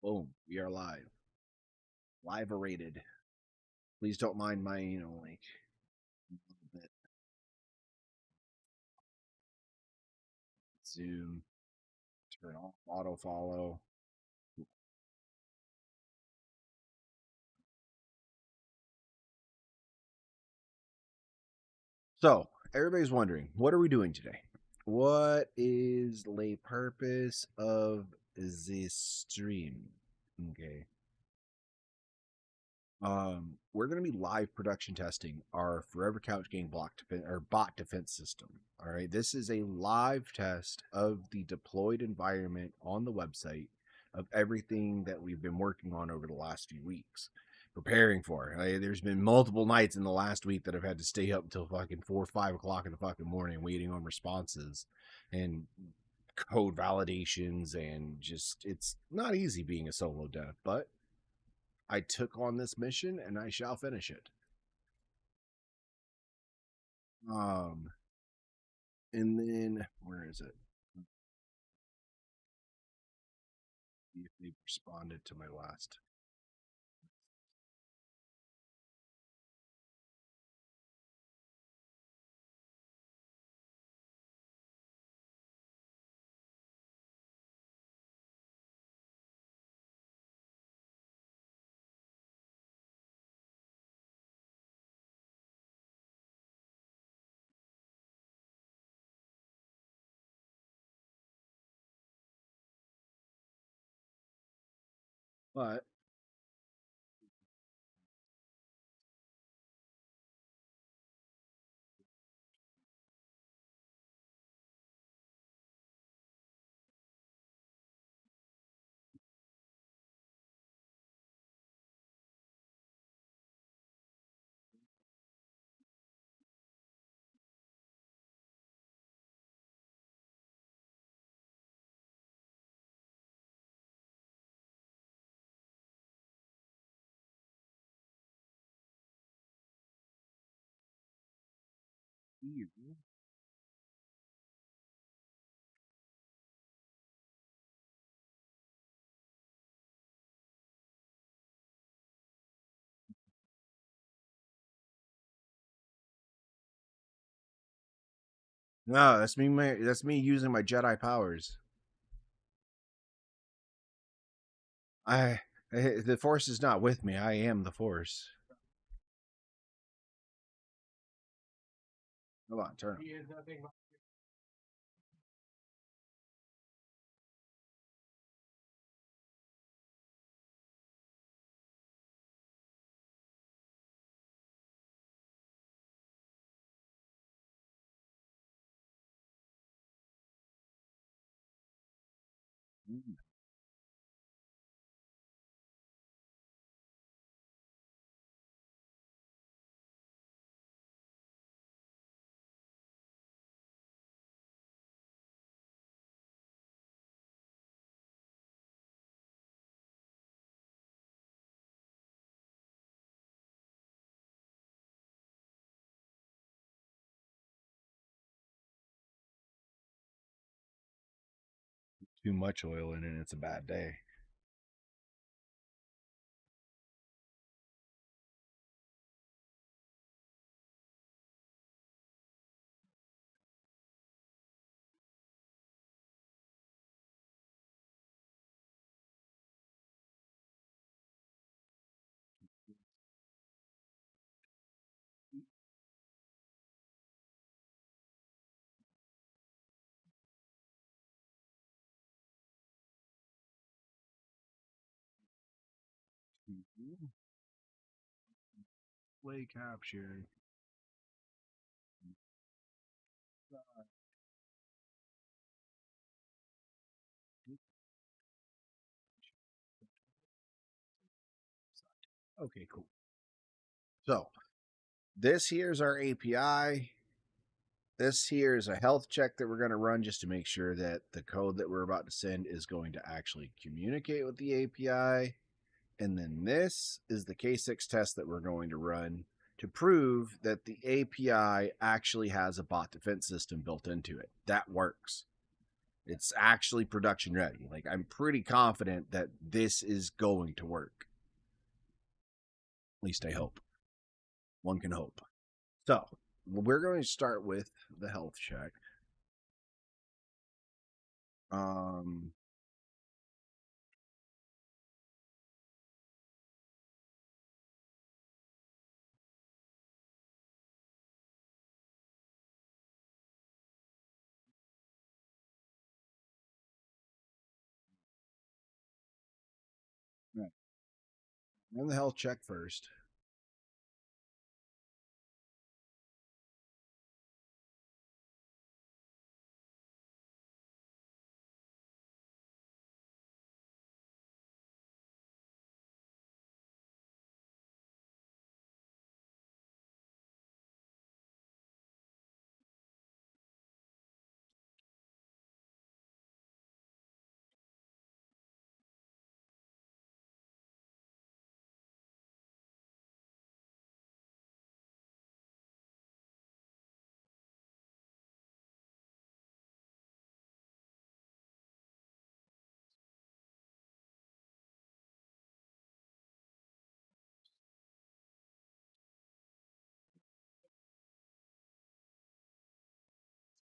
Boom. We are live. Live-orated. Please don't mind my, like a little bit Zoom. Turn off auto follow. So, everybody's wondering, what are we doing today? What is the purpose of this stream? Okay. We're going to be live production testing our Forever Couch Gang block defense or bot defense system. All right, this is a live test of the deployed environment on the website of everything that we've been working on over the last few weeks, preparing for. There's been multiple nights in the last week that I've had to stay up until fucking 4 or 5 o'clock in the fucking morning waiting on responses and code validations, and just it's not easy being a solo dev, but I took on this mission and I shall finish it. And then where is it? See if they responded to my last. But no, that's me. That's me using my Jedi powers. The Force is not with me. I am the Force. Come on, turn. Too much oil in it, it's a bad day. Play capture. Okay, cool. So this here's our API. This here is a health check that we're going to run just to make sure that the code that we're about to send is going to actually communicate with the API. And then this is the K6 test that we're going to run to prove that the API actually has a bot defense system built into it. That works. It's actually production ready. Like, I'm pretty confident that this is going to work. At least I hope. One can hope. So, we're going to start with the health check. Um, right. Run the health check first.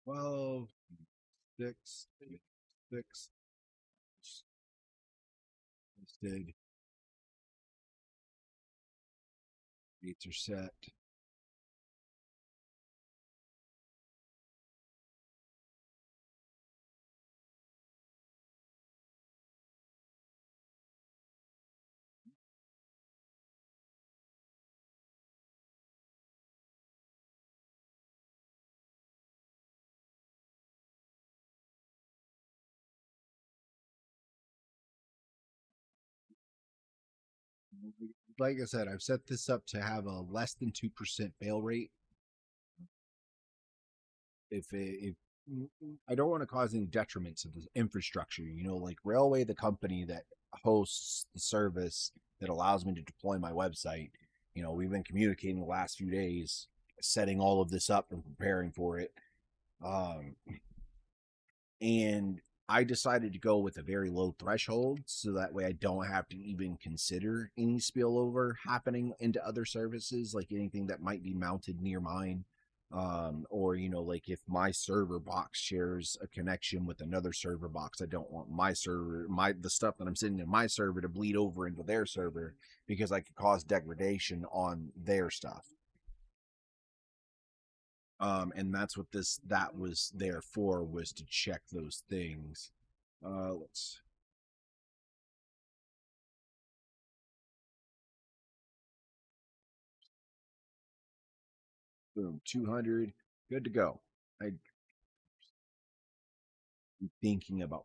Well, 6, 6, listed, dates are set. Like I said, I've set this up to have a less than 2% fail rate. If I don't want to cause any detriment to the infrastructure, like Railway, the company that hosts the service that allows me to deploy my website, we've been communicating the last few days, setting all of this up and preparing for it. Um, and I decided to go with a very low threshold so that way I don't have to even consider any spillover happening into other services, like anything that might be mounted near mine. Or like if my server box shares a connection with another server box, I don't want my server, the stuff that I'm sending in my server to bleed over into their server because I could cause degradation on their stuff. And that's what that was there for, was to check those things. Let's boom, 200, good to go. I'm thinking about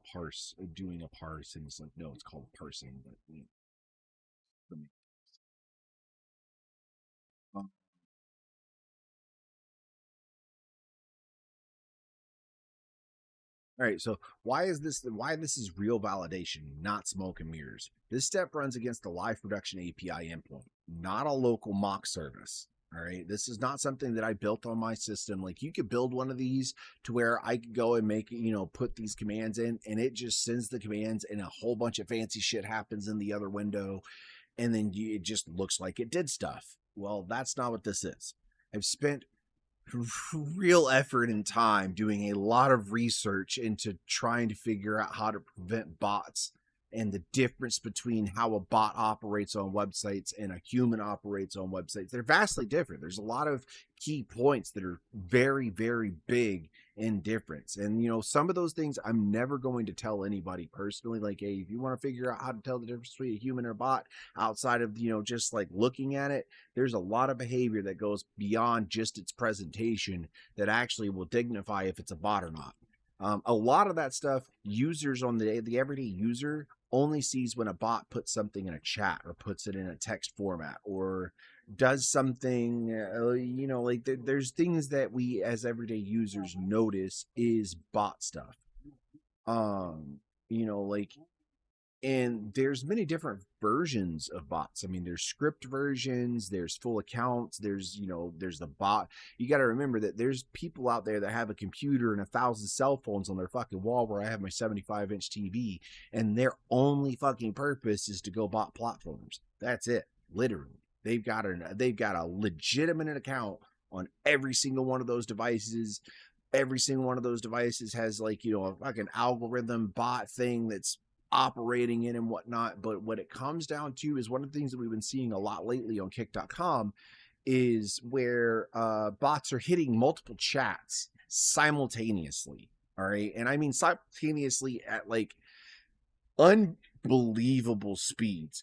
doing a parse, and it's like, no, it's called parsing, but um, all right, so why this is real validation, not smoke and mirrors. This step runs against the live production API endpoint, not a local mock service. All right, this is not something that I built on my system. Like, you could build one of these to where I could go and make, put these commands in, and it just sends the commands, and a whole bunch of fancy shit happens in the other window, and then it just looks like it did stuff. Well, that's not what this is. I've spent real effort and time doing a lot of research into trying to figure out how to prevent bots and the difference between how a bot operates on websites and a human operates on websites. They're vastly different. There's a lot of key points that are very, very big in difference. And, some of those things I'm never going to tell anybody personally. Like, hey, if you want to figure out how to tell the difference between a human or a bot outside of, just like looking at it, there's a lot of behavior that goes beyond just its presentation that actually will dignify if it's a bot or not. A lot of that stuff, users on the everyday user only sees when a bot puts something in a chat or puts it in a text format or does something, like there's things that we as everyday users notice is bot stuff. Um, like And there's many different versions of bots. I mean, there's script versions, there's full accounts, there's, there's the bot. You got to remember that there's people out there that have a computer and 1,000 cell phones on their fucking wall where I have my 75-inch TV, and their only fucking purpose is to go bot platforms. That's it. Literally. They've got a legitimate account on every single one of those devices. Every single one of those devices has a fucking algorithm bot thing that's operating in and whatnot. But what it comes down to is one of the things that we've been seeing a lot lately on kick.com is where bots are hitting multiple chats simultaneously. All right. And I mean simultaneously at unbelievable speeds.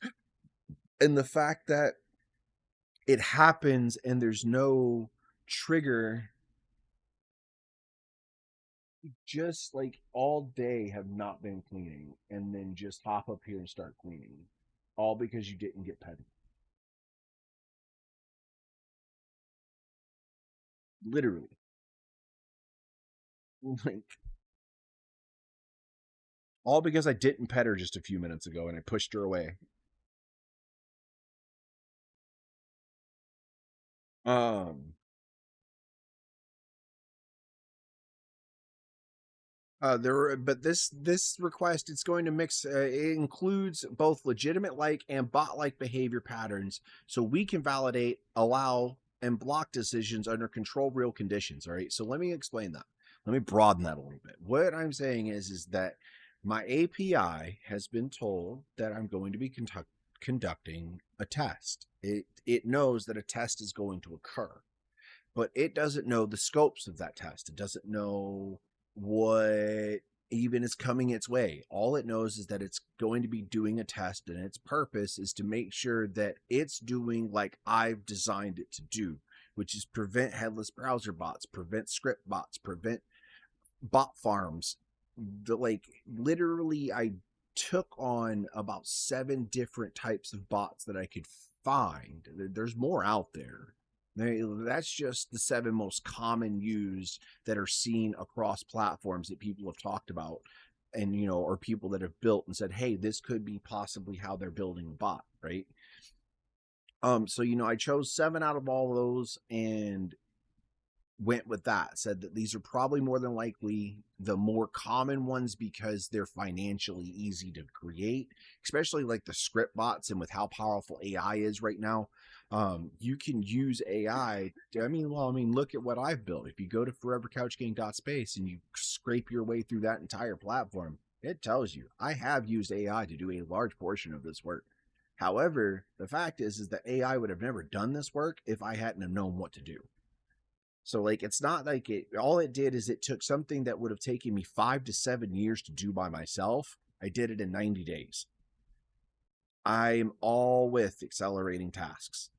And the fact that it happens and there's no trigger, just all day have not been cleaning and then just hop up here and start cleaning, all because you didn't get petted. Literally. Like, all because I didn't pet her just a few minutes ago and I pushed her away. um but this request, it's going to mix. It includes both legitimate and bot behavior patterns, so we can validate, allow, and block decisions under control real conditions. All right. So let me explain that. Let me broaden that a little bit. What I'm saying is that my API has been told that I'm going to be conducting a test. It knows that a test is going to occur, but it doesn't know the scopes of that test. It doesn't know what even is coming its way. All it knows is that it's going to be doing a test, and its purpose is to make sure that it's doing like I've designed it to do, which is prevent headless browser bots, prevent script bots, prevent bot farms. Literally, I took on about 7 different types of bots that I could find. There's more out there. That's just the 7 most common used that are seen across platforms that people have talked about, and or people that have built and said, hey, this could be possibly how they're building a bot, right? So I chose 7 out of all of those and went with that. Said that these are probably more than likely the more common ones because they're financially easy to create, especially the script bots, and with how powerful AI is right now. You can use AI. Look at what I've built. If you go to forevercouchgang.space and you scrape your way through that entire platform, it tells you I have used AI to do a large portion of this work. However, the fact is that AI would have never done this work if I hadn't have known what to do. So it's not like it, all it did is it took something that would have taken me 5 to 7 years to do by myself. I did it in 90 days. I'm all with accelerating tasks,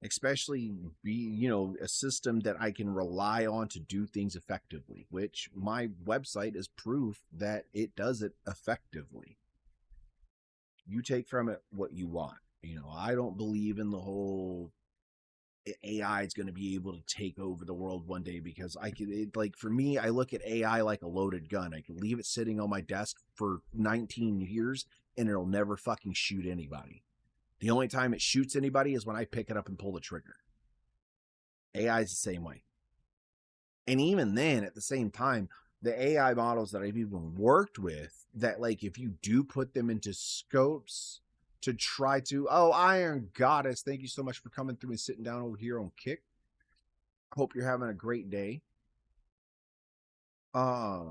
especially a system that I can rely on to do things effectively, which my website is proof that it does it effectively. You take from it what you want. I don't believe in the whole AI is going to be able to take over the world one day, because for me, I look at AI like a loaded gun. I can leave it sitting on my desk for 19 years and it'll never fucking shoot anybody. The only time it shoots anybody is when I pick it up and pull the trigger. AI is the same way. And even then, at the same time, the AI models that I've even worked with, that if you do put them into scopes to try to, oh, Iron Goddess, thank you so much for coming through and sitting down over here on Kick. Hope you're having a great day. But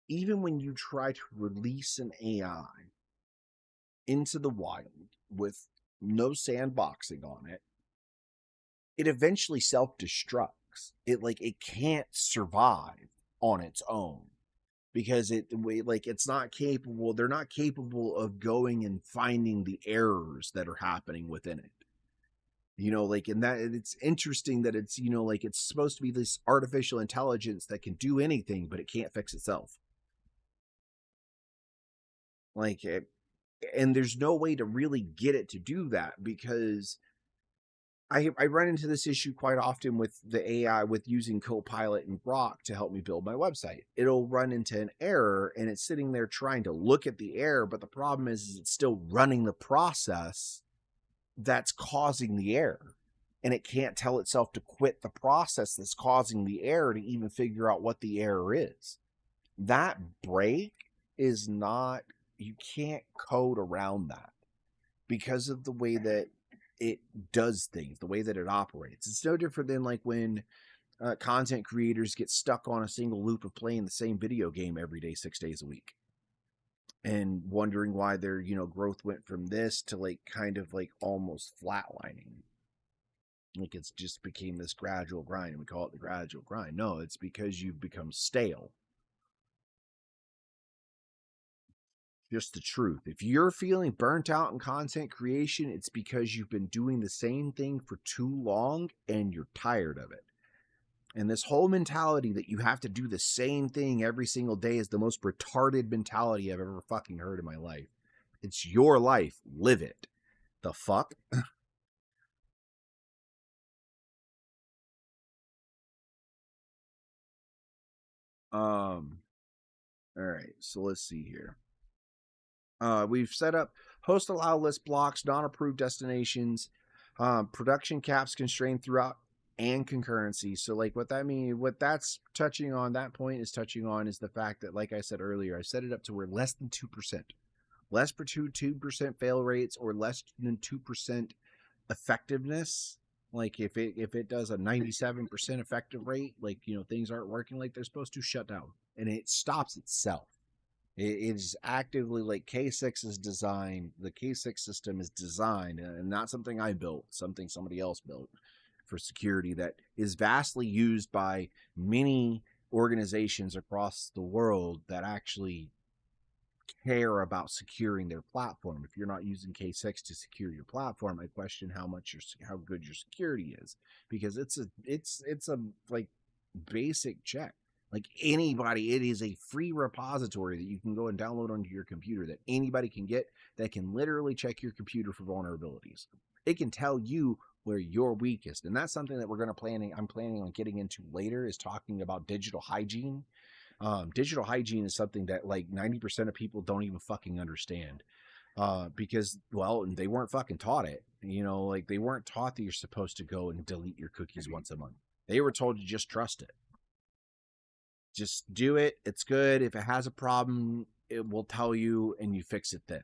even when you try to release an AI into the wild with no sandboxing on it, it eventually self-destructs. It can't survive on its own, because it's not capable. They're not capable of going and finding the errors that are happening within it. And that it's interesting that it's it's supposed to be this artificial intelligence that can do anything, but it can't fix itself. And there's no way to really get it to do that, because I run into this issue quite often with the AI with using Copilot and Grok to help me build my website. It'll run into an error and it's sitting there trying to look at the error, but the problem is it's still running the process that's causing the error. And it can't tell itself to quit the process that's causing the error to even figure out what the error is. That break is not, you can't code around that because of the way that it does things, the way that it operates. It's no different than like when content creators get stuck on a single loop of playing the same video game every day, 6 days a week, and wondering why their growth went from this to like kind of like almost flatlining. Like it's just became this gradual grind, and we call it the gradual grind. No, it's because you've become stale. Just the truth. If you're feeling burnt out in content creation, it's because you've been doing the same thing for too long and you're tired of it. And this whole mentality that you have to do the same thing every single day is the most retarded mentality I've ever fucking heard in my life. It's your life. Live it. The fuck? All right, so let's see here. We've set up host allow list blocks, non-approved destinations, production caps constrained throughout, and concurrency. So like what that means, what that's touching on, that point is touching on is the fact that, like I said earlier, I set it up to where less than 2%, less per 2% fail rates or less than 2% effectiveness. Like if it does a 97% effective rate, like things aren't working like they're supposed to, shut down, and it stops itself. It is actively like K6 is designed. The K6 system is designed, and not something I built, something somebody else built for security that is vastly used by many organizations across the world that actually care about securing their platform. If you're not using K6 to secure your platform, I question how good your security is, because it's a like basic check. Like anybody, it is a free repository that you can go and download onto your computer that anybody can get, that can literally check your computer for vulnerabilities. It can tell you where you're weakest, and that's something that I'm planning on getting into later, is talking about digital hygiene. Digital hygiene is something that like 90% of people don't even fucking understand, because, well, they weren't fucking taught it. Like they weren't taught that you're supposed to go and delete your cookies once a month. They were told to just trust it. Just do it. It's good. If it has a problem, it will tell you and you fix it then.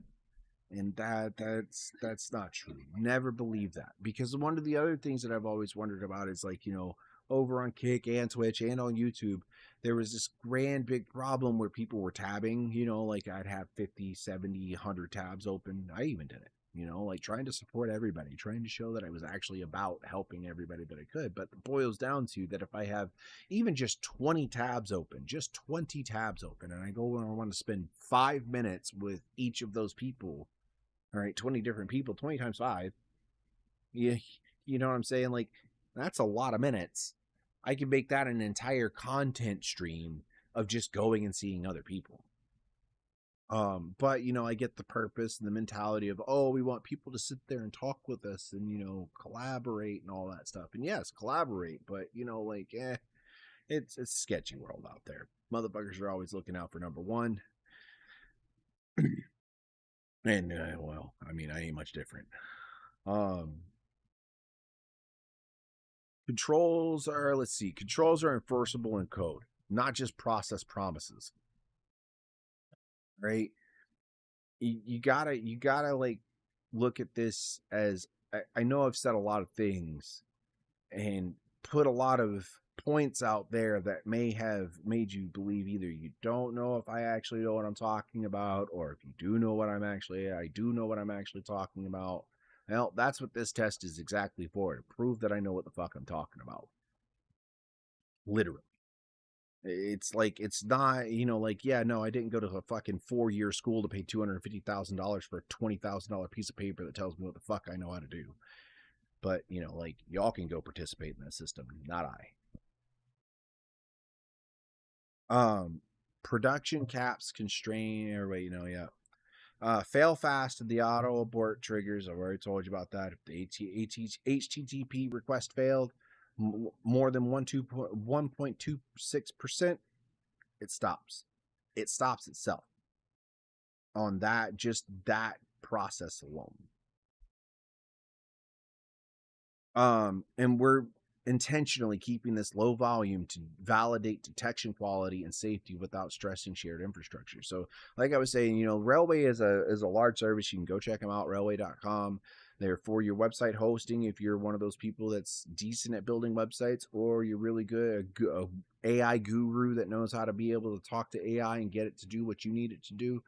And that's not true. Never believe that. Because one of the other things that I've always wondered about is like, over on Kick and Twitch and on YouTube, there was this grand big problem where people were tabbing, like I'd have 50, 70, 100 tabs open. I even did it. Like trying to support everybody, trying to show that I was actually about helping everybody that I could. But it boils down to that if I have even just 20 tabs open, and I go and I want to spend 5 minutes with each of those people, all right, 20 different people, 20 times 5, you know what I'm saying? Like, that's a lot of minutes. I can make that an entire content stream of just going and seeing other people. But I get the purpose and the mentality of, oh, we want people to sit there and talk with us and collaborate and all that stuff. And yes, collaborate, but like, it's a sketchy world out there. Motherfuckers are always looking out for number one. And well, I mean, I ain't much different. Controls are enforceable in code, not just process promises. Right? You gotta like look at this as, I know I've said a lot of things and put a lot of points out there that may have made you believe either you don't know if I actually know what I'm talking about, or if you do know what I do know what I'm actually talking about. Well, that's what this test is exactly for, to prove that I know what the fuck I'm talking about. Literally. It's like, it's not, like, yeah, no, I didn't go to a fucking 4-year school to pay $250,000 for a $20,000 piece of paper that tells me what the fuck I know how to do. But, like, y'all can go participate in that system, not I. Production caps constrain, or wait, yeah. Fail fast and the auto abort triggers. I've already told you about that. If the HTTP request failed more than 1.26%, it stops. It stops itself on that, just that process alone. And we're intentionally keeping this low volume to validate detection quality and safety without stressing shared infrastructure. So like I was saying, Railway is a large service. You can go check them out, railway.com. They're for your website hosting if you're one of those people that's decent at building websites, or you're really good, a AI guru that knows how to be able to talk to AI and get it to do what you need it to do.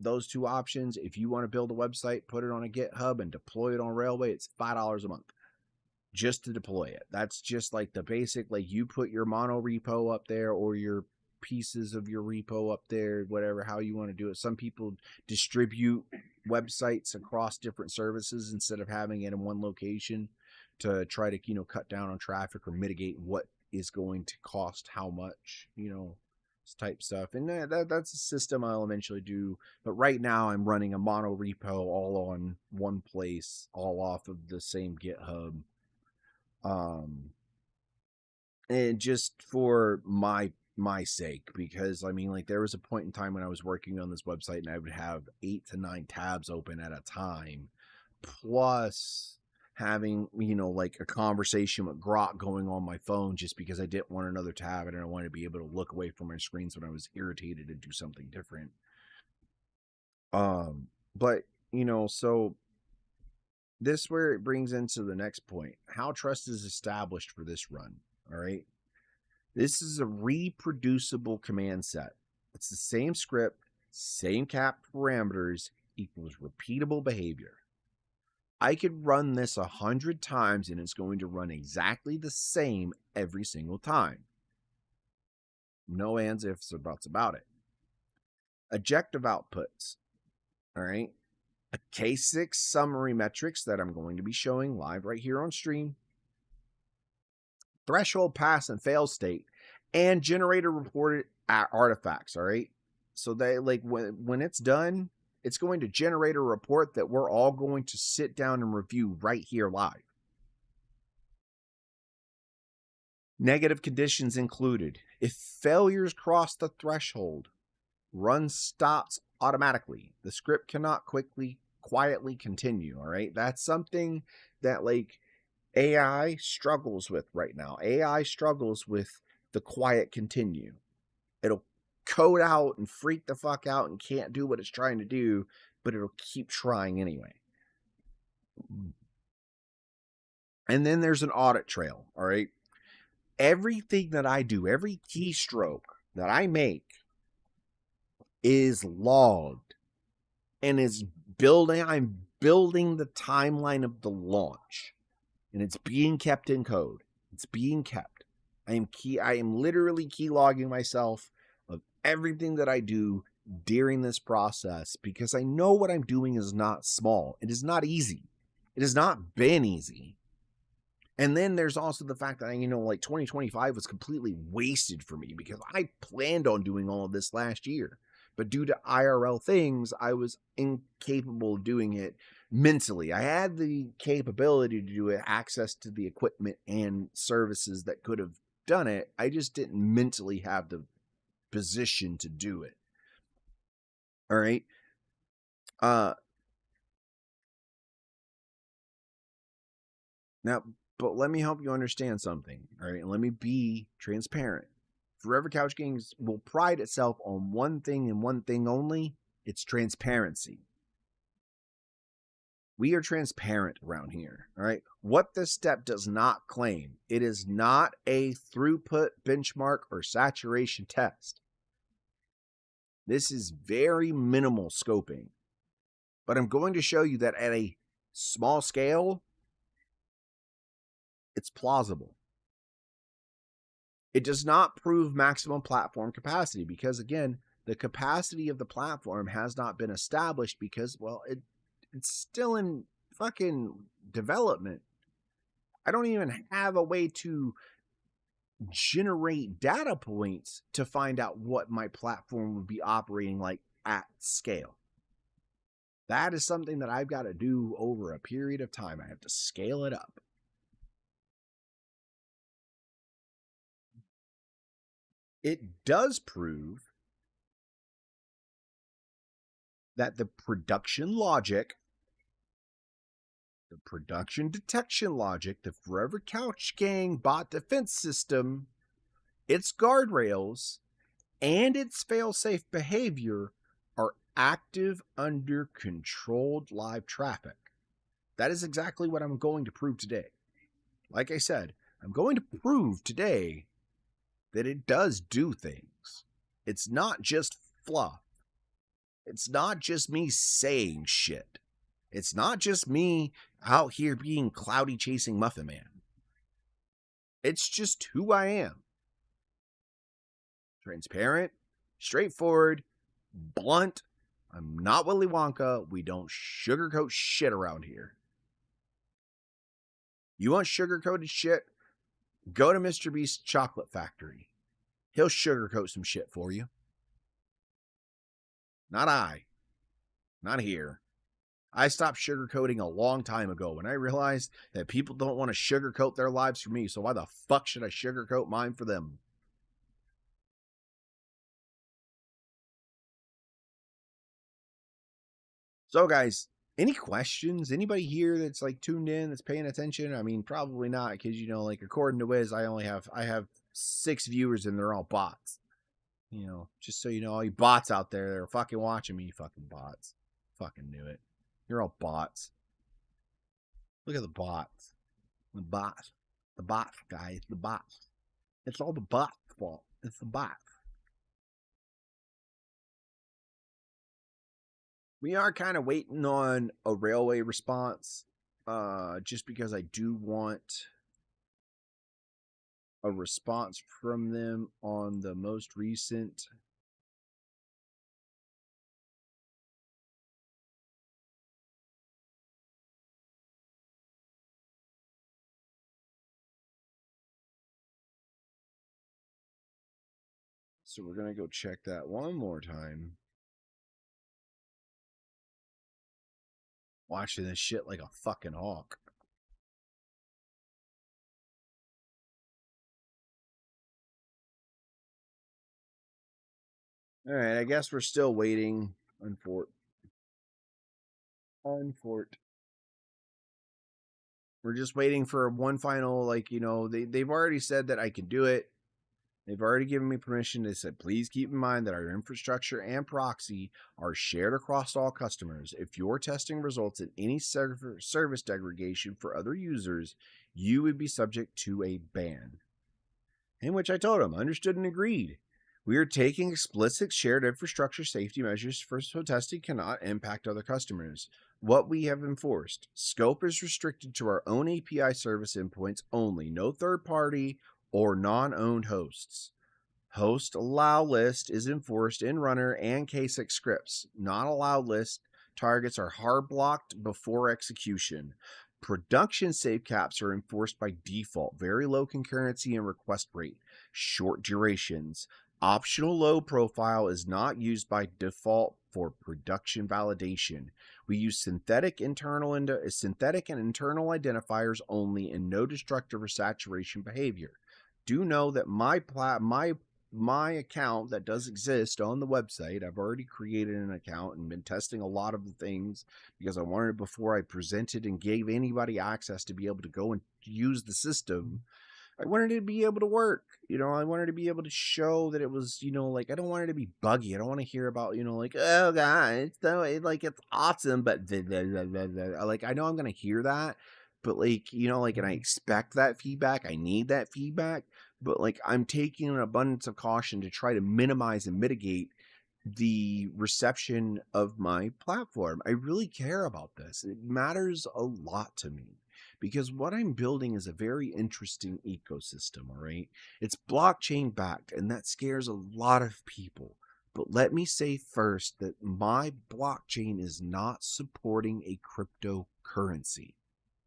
Those two options. If you want to build a website, put it on a GitHub and deploy it on Railway, it's $5 a month just to deploy it. That's just like the basic, like you put your mono repo up there or your pieces of your repo up there, whatever, how you want to do it. Some people distribute websites across different services instead of having it in one location to try to, cut down on traffic or mitigate what is going to cost how much, type stuff. And that's a system I'll eventually do. But right now I'm running a mono repo all on one place, all off of the same GitHub. And just for my sake, because I mean, like, there was a point in time when I was working on this website and I would have 8 to 9 tabs open at a time, plus having, like a conversation with Grok going on my phone just because I didn't want another tab and I wanted to be able to look away from my screens when I was irritated and do something different. But so this where it brings into the next point. How trust is established for this run. All right. This is a reproducible command set. It's the same script, same cap parameters, equals repeatable behavior. I could run this 100 times and it's going to run exactly the same every single time. No ands, ifs, or buts about it. Objective outputs. All right. A K6 summary metrics that I'm going to be showing live right here on stream. Threshold, pass, and fail state, and generator reported artifacts. All right. So they, like, when it's done, it's going to generate a report that we're all going to sit down and review right here live. Negative conditions included. If failures cross the threshold, run stops automatically. The script cannot quietly continue. All right. That's something that, like, AI struggles with right now. AI struggles with the quiet continue. It'll code out and freak the fuck out and can't do what it's trying to do, but it'll keep trying anyway. And then there's an audit trail. All right. Everything that I do, every keystroke that I make is logged and is building. I'm building the timeline of the launch, and it's being kept in code. It's being kept. I am literally keylogging myself of everything that I do during this process, because I know what I'm doing is not small. It is not easy. It has not been easy. And then there's also the fact that, like, 2025 was completely wasted for me because I planned on doing all of this last year. But due to IRL things, I was incapable of doing it mentally. I had the capability to do it, access to the equipment and services that could have done it. I just didn't mentally have the position to do it. All right. Now, but let me help you understand something. All right. And let me be transparent. Forever Couch Games will pride itself on one thing and one thing only. It's transparency. We are transparent around here. All right. What this step does not claim, it is not a throughput benchmark or saturation test. This is very minimal scoping. But I'm going to show you that at a small scale, it's plausible. It does not prove maximum platform capacity because, again, the capacity of the platform has not been established because, well, it's still in fucking development. I don't even have a way to generate data points to find out what my platform would be operating like at scale. That is something that I've got to do over a period of time. I have to scale it up. It does prove that the production logic, the production detection logic, the Forever Couch Gang bot defense system, its guardrails, and its fail-safe behavior are active under controlled live traffic. That is exactly what I'm going to prove today. Like I said, I'm going to prove today that it does do things. It's not just fluff. It's not just me saying shit. It's not just me out here being cloudy chasing Muffin Man. It's just who I am. Transparent, straightforward, blunt. I'm not Willy Wonka. We don't sugarcoat shit around here. You want sugar-coated shit? Go to Mr. Beast's Chocolate Factory. He'll sugarcoat some shit for you. Not I. Not here. I stopped sugarcoating a long time ago when I realized that people don't want to sugarcoat their lives for me, so why the fuck should I sugarcoat mine for them? So guys, any questions? Anybody here that's like tuned in, that's paying attention? I mean, probably not, because you know, like according to Wiz, I have 6 viewers and they're all bots. You know, just so you know, all you bots out there that are fucking watching me, you fucking bots. Fucking knew it. You're all bots. Look at the bots. The bots. The bots, guys. The bots. It's all the bots' fault. It's the bots. We are kind of waiting on a railway response, just because I do want a response from them on the most recent so we're gonna go check that one more time. Watching this shit like a fucking hawk. All right, I guess we're still waiting. We're just waiting for one final, like, you know, they've already said that I can do it. They've already given me permission. They said, please keep in mind that our infrastructure and proxy are shared across all customers. If your testing results in any service degradation for other users, you would be subject to a ban. In which I told them, understood and agreed. We are taking explicit shared infrastructure safety measures so testing cannot impact other customers. What we have enforced. Scope is restricted to our own API service endpoints only, no third party or non-owned hosts. Host allow list is enforced in runner and KSIX scripts. Not allowed list targets are hard blocked before execution. Production save caps are enforced by default. Very low concurrency and request rate. Short durations. Optional low profile is not used by default for production validation. We use synthetic and internal identifiers only and no destructive or saturation behavior. Do know that my account that does exist on the website, I've already created an account and been testing a lot of the things because I wanted, before I presented and gave anybody access to be able to go and use the system, I wanted it to be able to work. You know, I wanted to be able to show that it was, you know, like, I don't want it to be buggy. I don't want to hear about, you know, like, oh god, it's awesome, but like, I know I'm gonna hear that, but like, you know, like, and I expect that feedback. I need that feedback, but like, I'm taking an abundance of caution to try to minimize and mitigate the reception of my platform. I really care about this. It matters a lot to me because what I'm building is a very interesting ecosystem, all right? It's blockchain backed, and that scares a lot of people. But let me say first that my blockchain is not supporting a cryptocurrency,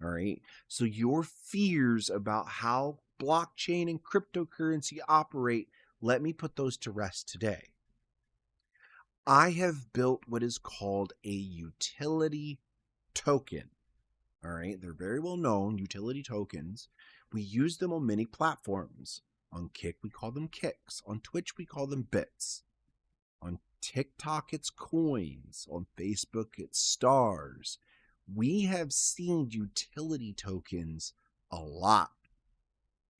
all right? So your fears about how blockchain and cryptocurrency operate, let me put those to rest today. I have built what is called a utility token. All right, they're very well known utility tokens. We use them on many platforms. On Kick, we call them kicks. On Twitch, we call them bits. On TikTok, it's coins. On Facebook, it's stars. We have seen utility tokens a lot,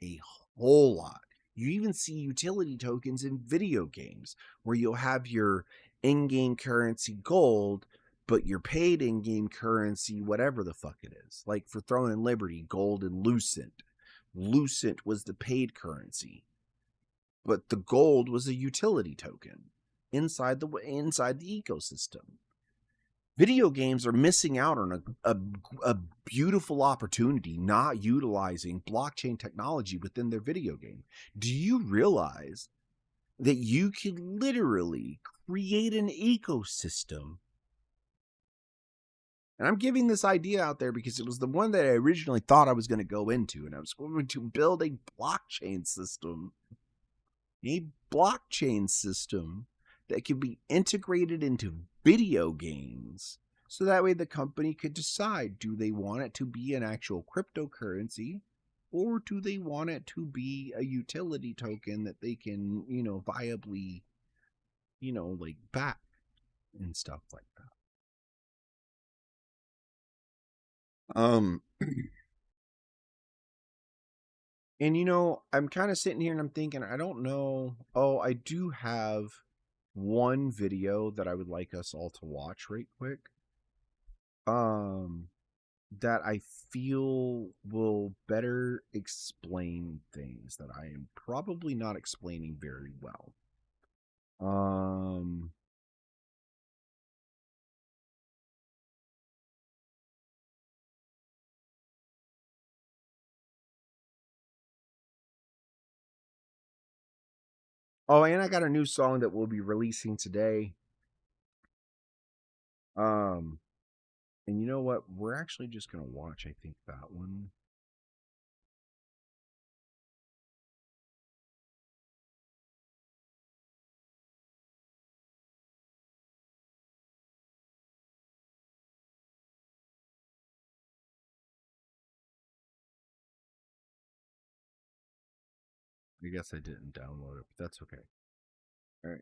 a whole lot. You even see utility tokens in video games where you'll have your in game currency gold, but your paid in game currency, whatever the fuck it is. Like for Throne and Liberty, gold and Lucent. Lucent was the paid currency, but the gold was a utility token inside the ecosystem. Video games are missing out on a beautiful opportunity not utilizing blockchain technology within their video game. Do you realize that you could literally create an ecosystem? And I'm giving this idea out there because it was the one that I originally thought I was going to go into, and I was going to build a blockchain system. A blockchain system that can be integrated into video games. So that way the company could decide, do they want it to be an actual cryptocurrency, or do they want it to be a utility token that they can, viably, like back and stuff like that. And I'm kind of sitting here and I'm thinking, I don't know. Oh, I do have one video that I would like us all to watch right quick. That I feel will better explain things that I am probably not explaining very well. Oh, and I got a new song that we'll be releasing today. And you know what? We're actually just gonna watch, I think, that one. I guess I didn't download it, but that's okay. All right.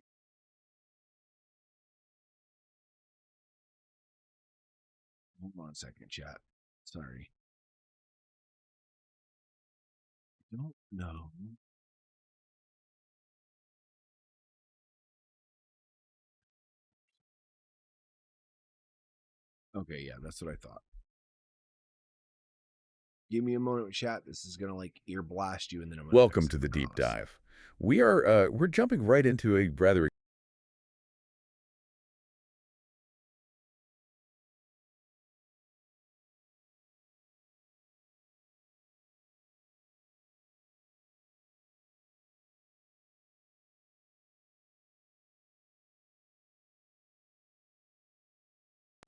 Hold on a second, chat. Sorry. I don't know. Okay, yeah, that's what I thought. Give me a moment, chat. This is gonna like ear blast you, and then I'm gonna Welcome to the deep dive. We're jumping right into a rather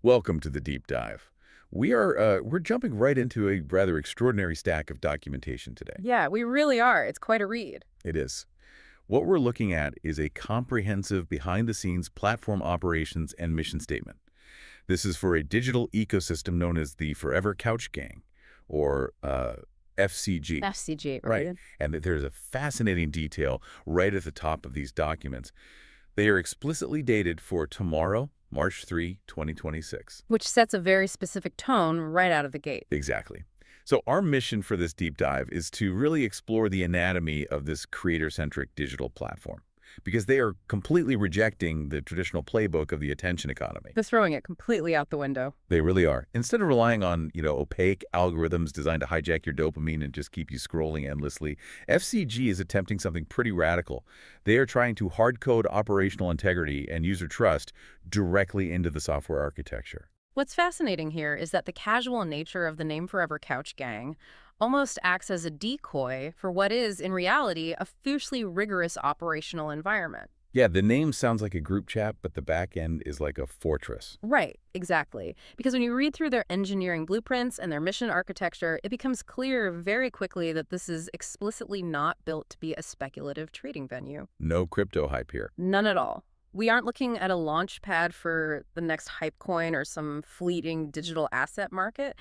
Welcome to the deep dive. We're jumping right into a rather extraordinary stack of documentation today. Yeah, we really are. It's quite a read. It is. What we're looking at is a comprehensive behind-the-scenes platform operations and mission statement. This is for a digital ecosystem known as the Forever Couch Gang, or FCG. FCG, right? And there's a fascinating detail right at the top of these documents. They are explicitly dated for tomorrow, March 3, 2026. Which sets a very specific tone right out of the gate. Exactly. So our mission for this deep dive is to really explore the anatomy of this creator-centric digital platform, because they are completely rejecting the traditional playbook of the attention economy. They're throwing it completely out the window. They really are. Instead of relying on, opaque algorithms designed to hijack your dopamine and just keep you scrolling endlessly, FCG is attempting something pretty radical. They are trying to hard-code operational integrity and user trust directly into the software architecture. What's fascinating here is that the casual nature of the name Forever Couch Gang almost acts as a decoy for what is, in reality, a fiercely rigorous operational environment. Yeah, the name sounds like a group chat, but the back end is like a fortress. Right, exactly. Because when you read through their engineering blueprints and their mission architecture, it becomes clear very quickly that this is explicitly not built to be a speculative trading venue. No crypto hype here. None at all. We aren't looking at a launch pad for the next hype coin or some fleeting digital asset market.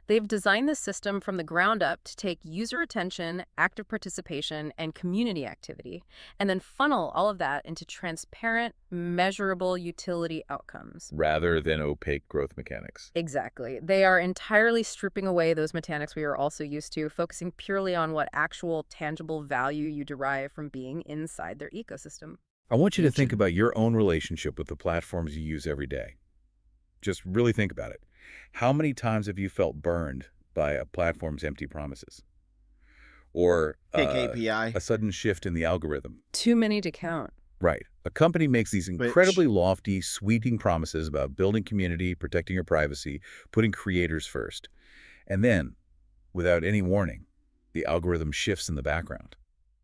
They've designed the system from the ground up to take user attention, active participation, and community activity, and then funnel all of that into transparent, measurable utility outcomes. Rather than opaque growth mechanics. Exactly. They are entirely stripping away those mechanics we are also used to, focusing purely on what actual tangible value you derive from being inside their ecosystem. I want you to think Ancient. about your own relationship with the platforms you use every day. Just really think about it. How many times have you felt burned by a platform's empty promises? Or Big API. a sudden shift in the algorithm? Too many to count. Right. A company makes these Which, incredibly lofty, sweeping promises about building community, protecting your privacy, putting creators first. And then, without any warning, the algorithm shifts in the background.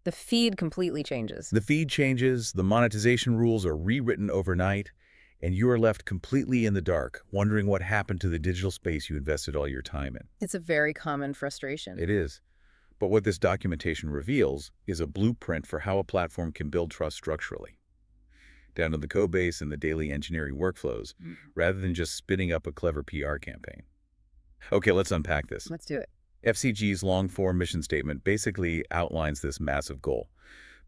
The feed completely changes. The feed changes, the monetization rules are rewritten overnight, and you are left completely in the dark, wondering what happened to the digital space you invested all your time in. It's a very common frustration. It is. But what this documentation reveals is a blueprint for how a platform can build trust structurally, down to the code base and the daily engineering workflows, rather than just spinning up a clever PR campaign. Okay, let's unpack this. Let's do it. FCG's long-form mission statement basically outlines this massive goal: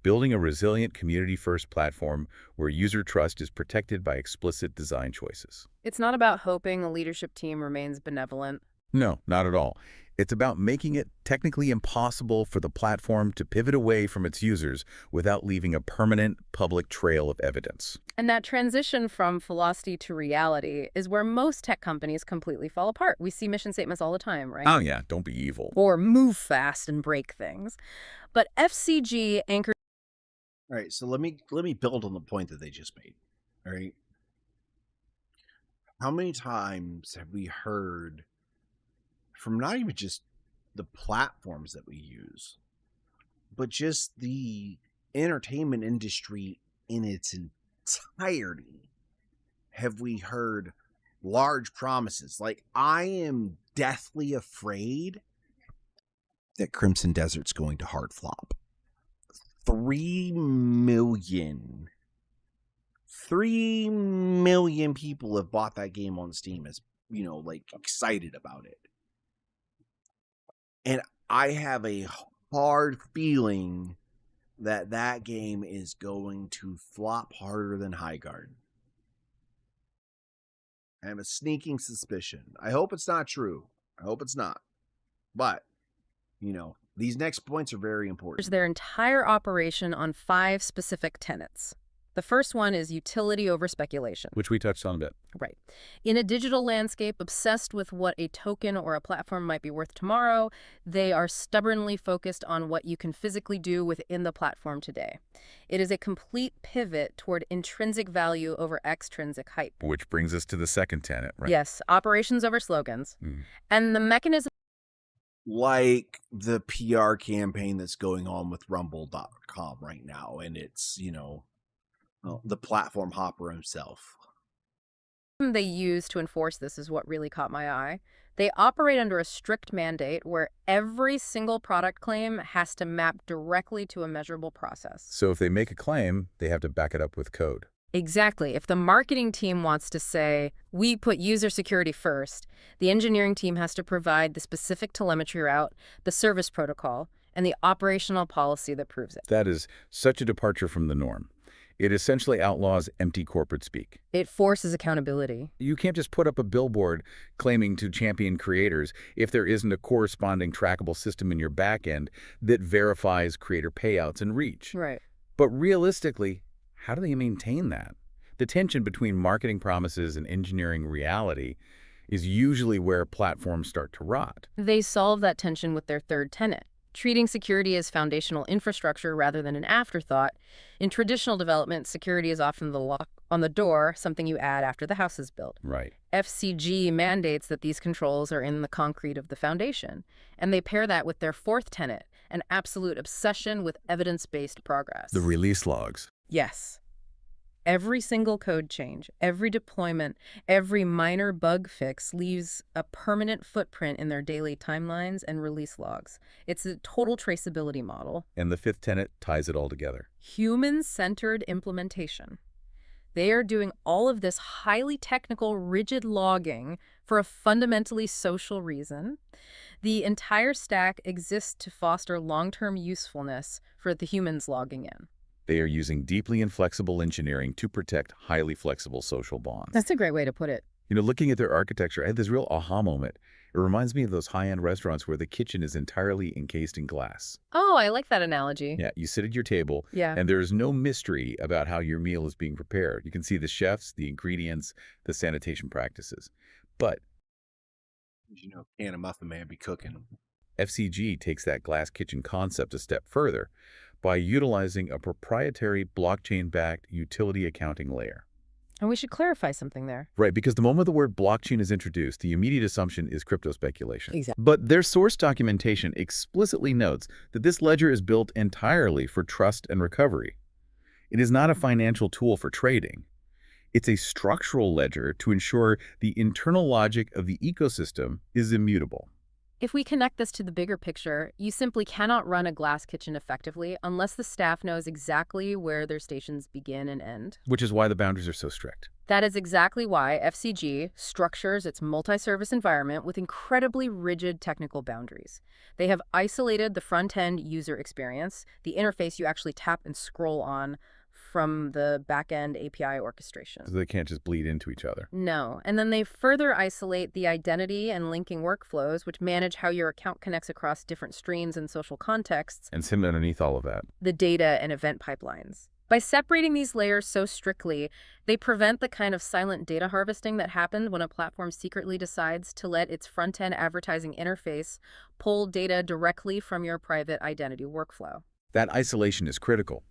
building a resilient community-first platform where user trust is protected by explicit design choices. It's not about hoping the leadership team remains benevolent. No, not at all. It's about making it technically impossible for the platform to pivot away from its users without leaving a permanent public trail of evidence. And that transition from philosophy to reality is where most tech companies completely fall apart. We see mission statements all the time, right? Oh yeah, don't be evil. Or move fast and break things. But FCG anchors. all right, so let me build on the point that they just made. All right. How many times have we heard from not even just the platforms that we use, but just the entertainment industry in its entirety? Have we heard large promises? Like, I am deathly afraid that Crimson Desert's going to hard flop. 3 million people have bought that game on Steam, as like excited about it. And I have a hard feeling that that game is going to flop harder than Highguard. I have a sneaking suspicion. I hope it's not true. I hope it's not. But, these next points are very important. their entire operation on 5 specific tenets. The first one is utility over speculation. Which we touched on a bit. Right. In a digital landscape obsessed with what a token or a platform might be worth tomorrow, they are stubbornly focused on what you can physically do within the platform today. It is a complete pivot toward intrinsic value over extrinsic hype. Which brings us to the second tenet, right? Yes, operations over slogans. And the mechanism Like the PR campaign that's going on with Rumble.com right now, and it's, the platform hopper himself. they use to enforce this is what really caught my eye. They operate under a strict mandate where every single product claim has to map directly to a measurable process. So if they make a claim, they have to back it up with code. Exactly. If the marketing team wants to say, we put user security first, the engineering team has to provide the specific telemetry route, the service protocol, and the operational policy that proves it. That is such a departure from the norm. It essentially outlaws empty corporate speak. It forces accountability. You can't just put up a billboard claiming to champion creators if there isn't a corresponding trackable system in your backend that verifies creator payouts and reach. Right. But realistically, how do they maintain that? The tension between marketing promises and engineering reality is usually where platforms start to rot. They solve that tension with their third tenet, treating security as foundational infrastructure rather than an afterthought. In traditional development, security is often the lock on the door, something you add after the house is built. Right. FCG mandates that these controls are in the concrete of the foundation, and they pair that with their fourth tenet, an absolute obsession with evidence-based progress. The release logs. Yes. Every single code change, every deployment, every minor bug fix leaves a permanent footprint in their daily timelines and release logs. It's a total traceability model. And the fifth tenet ties it all together. Human-centered implementation. They are doing all of this highly technical, rigid logging for a fundamentally social reason. The entire stack exists to foster long-term usefulness for the humans logging in. They are using deeply inflexible engineering to protect highly flexible social bonds. That's a great way to put it. Looking at their architecture, I had this real aha moment. It reminds me of those high-end restaurants where the kitchen is entirely encased in glass. Oh, I like that analogy. Yeah, you sit at your table, Yeah. and there is no mystery about how your meal is being prepared. You can see the chefs, the ingredients, the sanitation practices. But Can a muffin man be cooking? FCG takes that glass kitchen concept a step further by utilizing a proprietary blockchain-backed utility accounting layer. And we should clarify something there. Right, because the moment the word blockchain is introduced, the immediate assumption is crypto speculation. Exactly. But their source documentation explicitly notes that this ledger is built entirely for trust and recovery. It is not a financial tool for trading. It's a structural ledger to ensure the internal logic of the ecosystem is immutable. If we connect this to the bigger picture, you simply cannot run a glass kitchen effectively unless the staff knows exactly where their stations begin and end. Which is why the boundaries are so strict. That is exactly why FCG structures its multi-service environment with incredibly rigid technical boundaries. They have isolated the front-end user experience, the interface you actually tap and scroll on, from the back-end API orchestration. So they can't just bleed into each other. No. And then they further isolate the identity and linking workflows, which manage how your account connects across different streams and social contexts, And sit underneath all of that. the data and event pipelines. By separating these layers so strictly, they prevent the kind of silent data harvesting that happens when a platform secretly decides to let its front-end advertising interface pull data directly from your private identity workflow. That isolation is critical.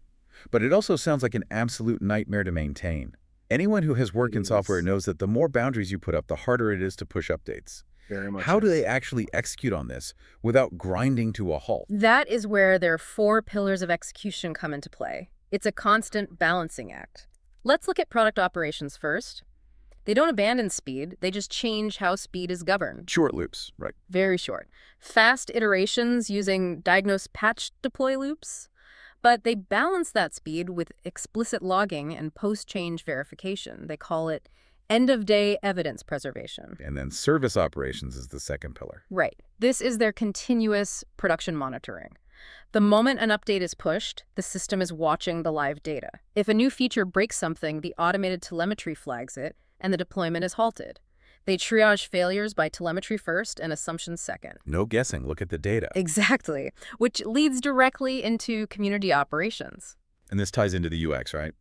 But it also sounds like an absolute nightmare to maintain. Anyone who has worked in software knows that the more boundaries you put up, the harder it is to push updates. Very much. How do is. they actually execute on this without grinding to a halt? That is where their 4 pillars of execution come into play. It's a constant balancing act. Let's look at product operations first. They don't abandon speed, they just change how speed is governed. Short loops, right. Very short. Fast iterations using diagnose patch deploy loops. But they balance that speed with explicit logging and post-change verification. They call it end-of-day evidence preservation. And then service operations is the second pillar. Right. This is their continuous production monitoring. The moment an update is pushed, the system is watching the live data. If a new feature breaks something, the automated telemetry flags it, and the deployment is halted. They triage failures by telemetry first and assumptions second. No guessing, look at the data. Exactly, which leads directly into community operations. And this ties into the UX, right?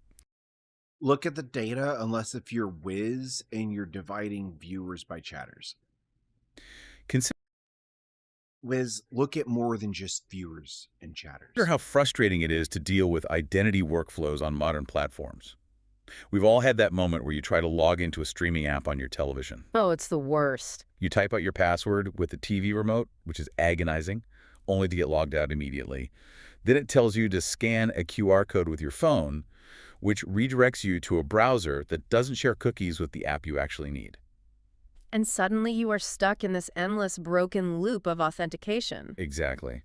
Look at the data unless if you're Wiz and you're dividing viewers by chatters. Consider Wiz, look at more than just viewers and chatters. how frustrating it is to deal with identity workflows on modern platforms. We've all had that moment where you try to log into a streaming app on your television. Oh, it's the worst. You type out your password with the TV remote, which is agonizing, only to get logged out immediately. Then it tells you to scan a QR code with your phone, which redirects you to a browser that doesn't share cookies with the app you actually need. And suddenly you are stuck in this endless broken loop of authentication. Exactly.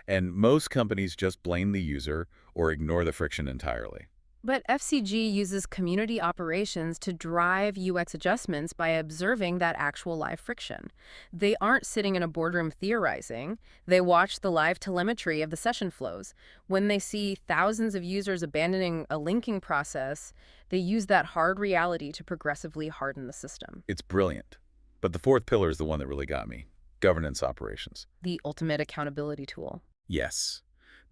And most companies just blame the user or ignore the friction entirely. But FCG uses community operations to drive UX adjustments by observing that actual live friction. They aren't sitting in a boardroom theorizing. They watch the live telemetry of the session flows. When they see thousands of users abandoning a linking process, they use that hard reality to progressively harden the system. It's brilliant. But the fourth pillar is the one that really got me. Governance operations. The ultimate accountability tool. Yes.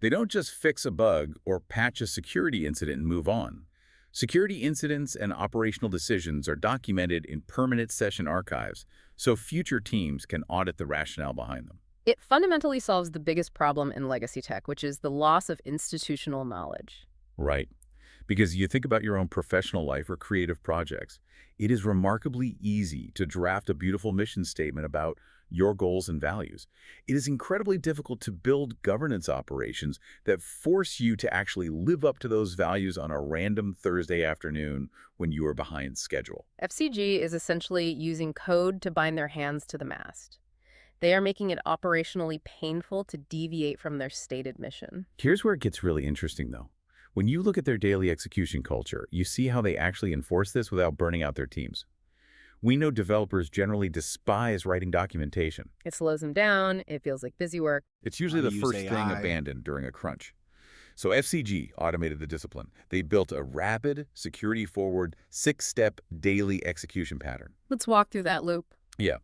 They don't just fix a bug or patch a security incident and move on. Security incidents and operational decisions are documented in permanent session archives, so future teams can audit the rationale behind them. It fundamentally solves the biggest problem in legacy tech, which is the loss of institutional knowledge. Right. Because you think about your own professional life or creative projects, it is remarkably easy to draft a beautiful mission statement about your goals and values. It is incredibly difficult to build governance operations that force you to actually live up to those values on a random Thursday afternoon when you are behind schedule. FCG is essentially using code to bind their hands to the mast. They are making it operationally painful to deviate from their stated mission. Here's where it gets really interesting, though. When you look at their daily execution culture, you see how they actually enforce this without burning out their teams. We know developers generally despise writing documentation. It slows them down. It feels like busy work. It's usually Wanna the use first thing AI. abandoned during a crunch. So FCG automated the discipline. They built a rapid, security-forward, 6-step daily execution pattern. Let's walk through that loop. Yeah.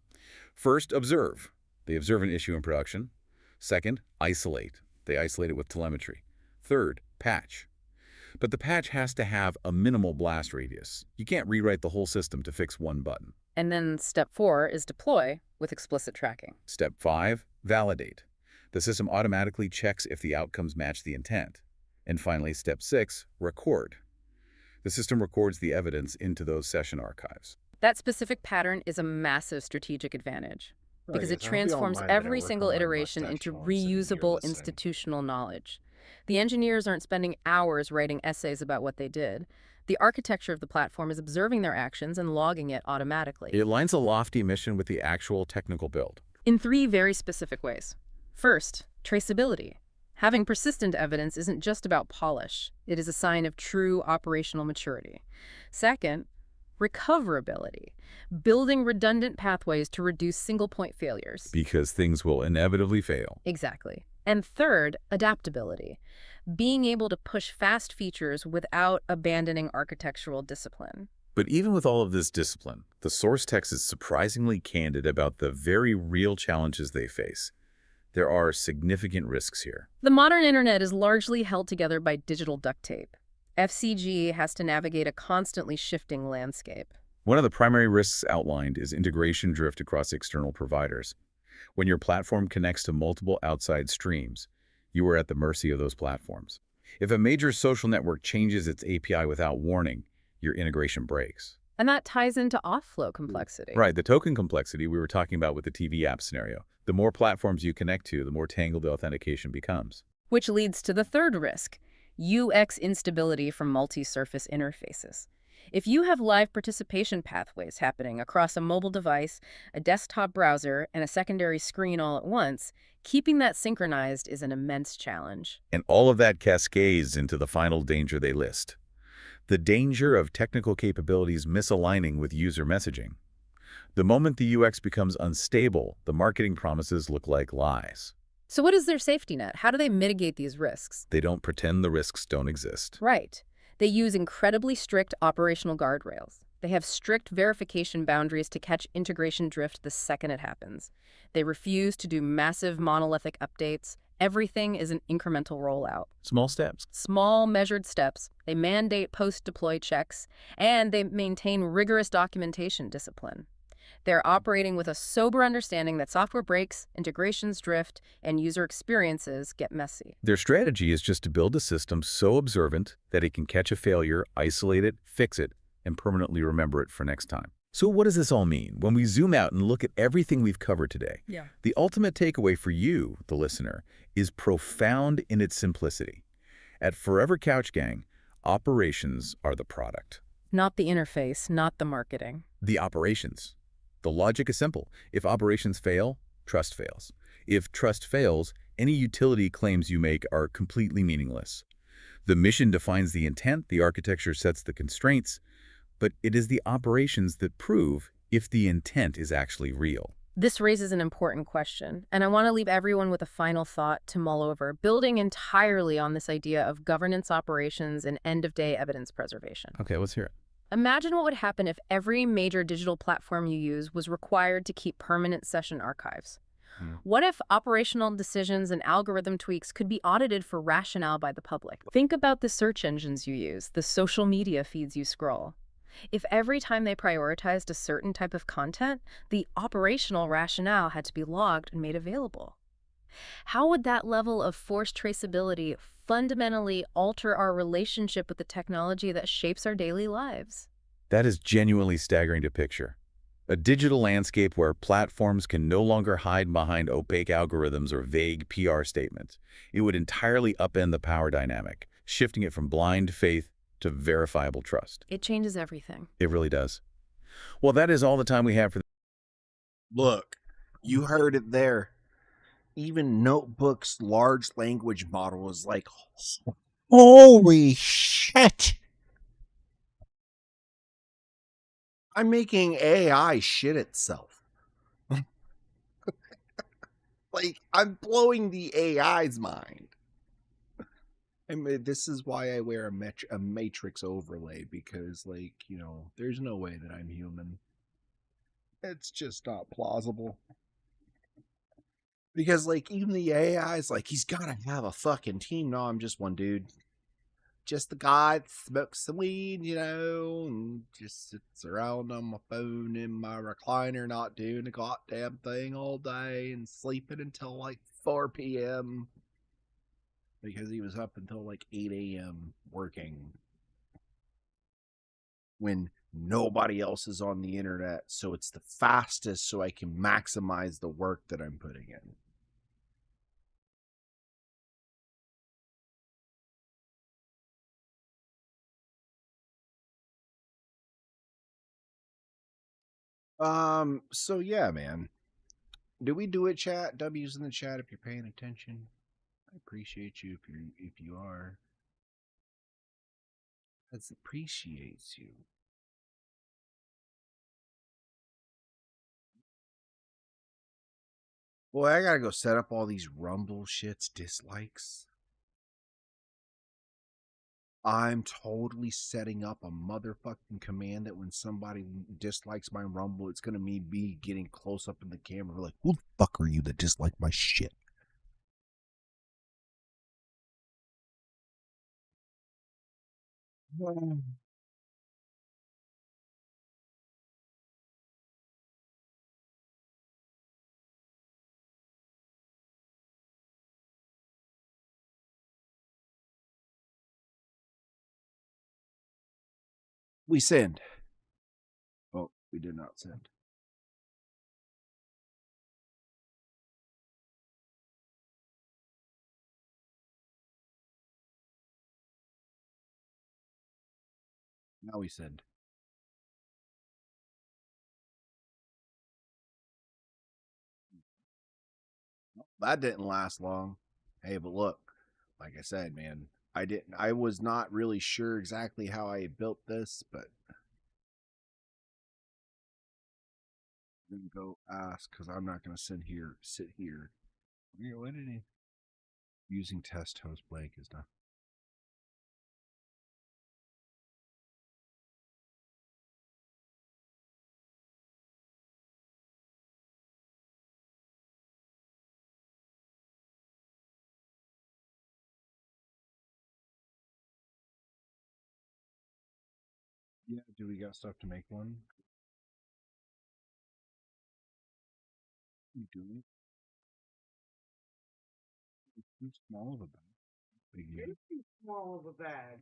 First, observe. They observe an issue in production. Second, isolate. They isolate it with telemetry. Third, patch. But the patch has to have a minimal blast radius. You can't rewrite the whole system to fix one button. And then step 4 is deploy with explicit tracking. Step 5, validate. The system automatically checks if the outcomes match the intent. And finally, step 6, record. The system records the evidence into those session archives. That specific pattern is a massive strategic advantage because it I hope you don't transforms mind that I every work single on my iteration mustache into while I'm sitting here reusable listening. institutional knowledge. The engineers aren't spending hours writing essays about what they did. The architecture of the platform is observing their actions and logging it automatically. It aligns a lofty mission with the actual technical build. In 3 very specific ways. First, traceability. Having persistent evidence isn't just about polish. It is a sign of true operational maturity. Second, recoverability. Building redundant pathways to reduce single-point failures. Because things will inevitably fail. Exactly. And third, adaptability. Being able to push fast features without abandoning architectural discipline. But even with all of this discipline, the source text is surprisingly candid about the very real challenges they face. There are significant risks here. The modern internet is largely held together by digital duct tape. FCG has to navigate a constantly shifting landscape. One of the primary risks outlined is integration drift across external providers. When your platform connects to multiple outside streams, you are at the mercy of those platforms. If a major social network changes its API without warning, your integration breaks. And that ties into off-flow complexity. Right, the token complexity we were talking about with the TV app scenario. The more platforms you connect to, the more tangled the authentication becomes. Which leads to the third risk, UX instability from multi-surface interfaces. If you have live participation pathways happening across a mobile device, a desktop browser, and a secondary screen all at once, keeping that synchronized is an immense challenge. And all of that cascades into the final danger they list. The danger of technical capabilities misaligning with user messaging. The moment the UX becomes unstable, the marketing promises look like lies. So what is their safety net? How do they mitigate these risks? They don't pretend the risks don't exist. Right. They use incredibly strict operational guardrails. They have strict verification boundaries to catch integration drift the second it happens. They refuse to do massive monolithic updates. Everything is an incremental rollout. Small steps. Small, measured steps. They mandate post-deploy checks, and they maintain rigorous documentation discipline. They're operating with a sober understanding that software breaks, integrations drift, and user experiences get messy. Their strategy is just to build a system so observant that it can catch a failure, isolate it, fix it, and permanently remember it for next time. So what does this all mean? When we zoom out and look at everything we've covered today, the ultimate takeaway for you, the listener, is profound in its simplicity. At Forever Couch Gang, operations are the product. Not the interface, not the marketing. The operations. The logic is simple. If operations fail, trust fails. If trust fails, any utility claims you make are completely meaningless. The mission defines the intent, the architecture sets the constraints, but it is the operations that prove if the intent is actually real. This raises an important question, and I want to leave everyone with a final thought to mull over, building entirely on this idea of governance operations and end-of-day evidence preservation. Okay, let's hear it. Imagine what would happen if every major digital platform you use was required to keep permanent session archives. What if operational decisions and algorithm tweaks could be audited for rationale by the public? Think about the search engines you use, the social media feeds you scroll. If every time they prioritized a certain type of content, the operational rationale had to be logged and made available, how would that level of forced traceability fundamentally alter our relationship with the technology that shapes our daily lives? That is genuinely staggering to picture. A digital landscape where platforms can no longer hide behind opaque algorithms or vague PR statements. It would entirely upend the power dynamic, shifting it from blind faith to verifiable trust. It changes everything. It really does. Well, that is all the time we have for Look, you heard it there. Even Notebook's large language model is like, Holy shit! I'm making AI shit itself. Like, I'm blowing the AI's mind. I mean, this is why I wear a matrix overlay, because, like, there's no way that I'm human. It's just not plausible. Because, like, even the AI is like, he's gotta have a fucking team. No, I'm just one dude. Just the guy that smokes some weed, and just sits around on my phone in my recliner, not doing a goddamn thing all day and sleeping until like 4 p.m. because he was up until like 8 a.m. working when nobody else is on the internet. So it's the fastest, so I can maximize the work that I'm putting in. So yeah, man. Do we do it, chat? W's in the chat if you're paying attention. I appreciate you if you are. That appreciates you. Boy, I gotta go set up all these Rumble shits dislikes. I'm totally setting up a motherfucking command that when somebody dislikes my Rumble, it's gonna be getting close up in the camera like, who the fuck are you that dislike my shit? We send. Oh, we did not send. Now we send. That didn't last long. Hey, but look, like I said, man, I was not really sure exactly how I built this, but I'm gonna go ask because I'm not gonna sit here. What did he using test host blank is not. Yeah, do we got stuff to make one? You do it. It's too small of a bag. Big It's too small of a bag.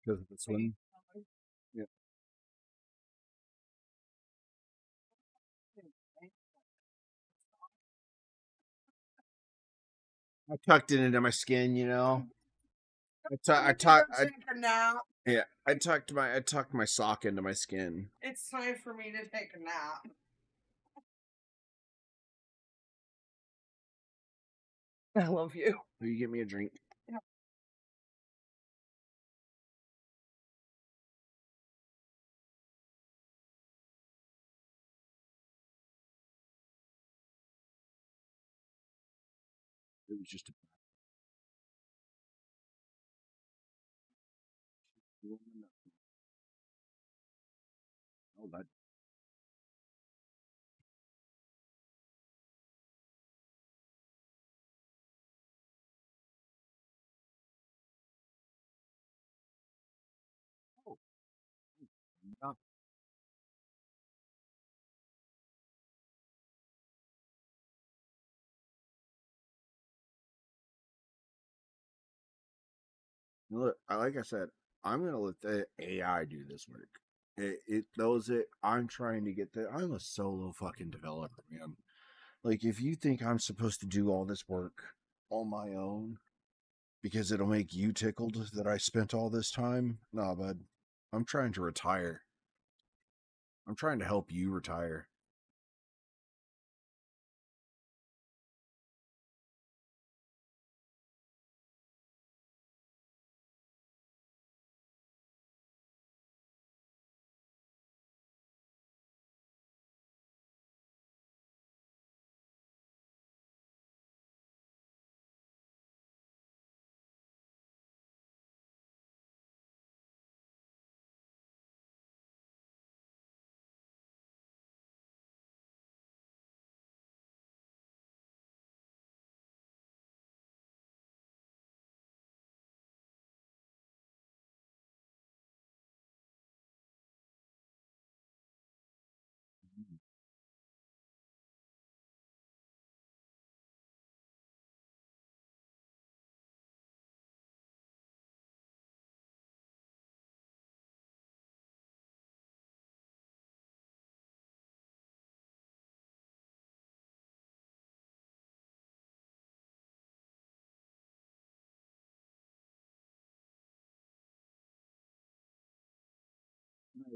Because of this one. Yeah. I tucked it into my skin. Take a nap. Yeah, I tucked my sock into my skin. It's time for me to take a nap. I love you. Will you get me a drink? It was just a oh that oh not look. Like I said, I'm gonna let the AI do this work. It knows it. I'm trying to get that. I'm a solo fucking developer, man. Like if you think I'm supposed to do all this work on my own because it'll make you tickled that I spent all this time, nah, bud. I'm trying to retire. I'm trying to help you retire.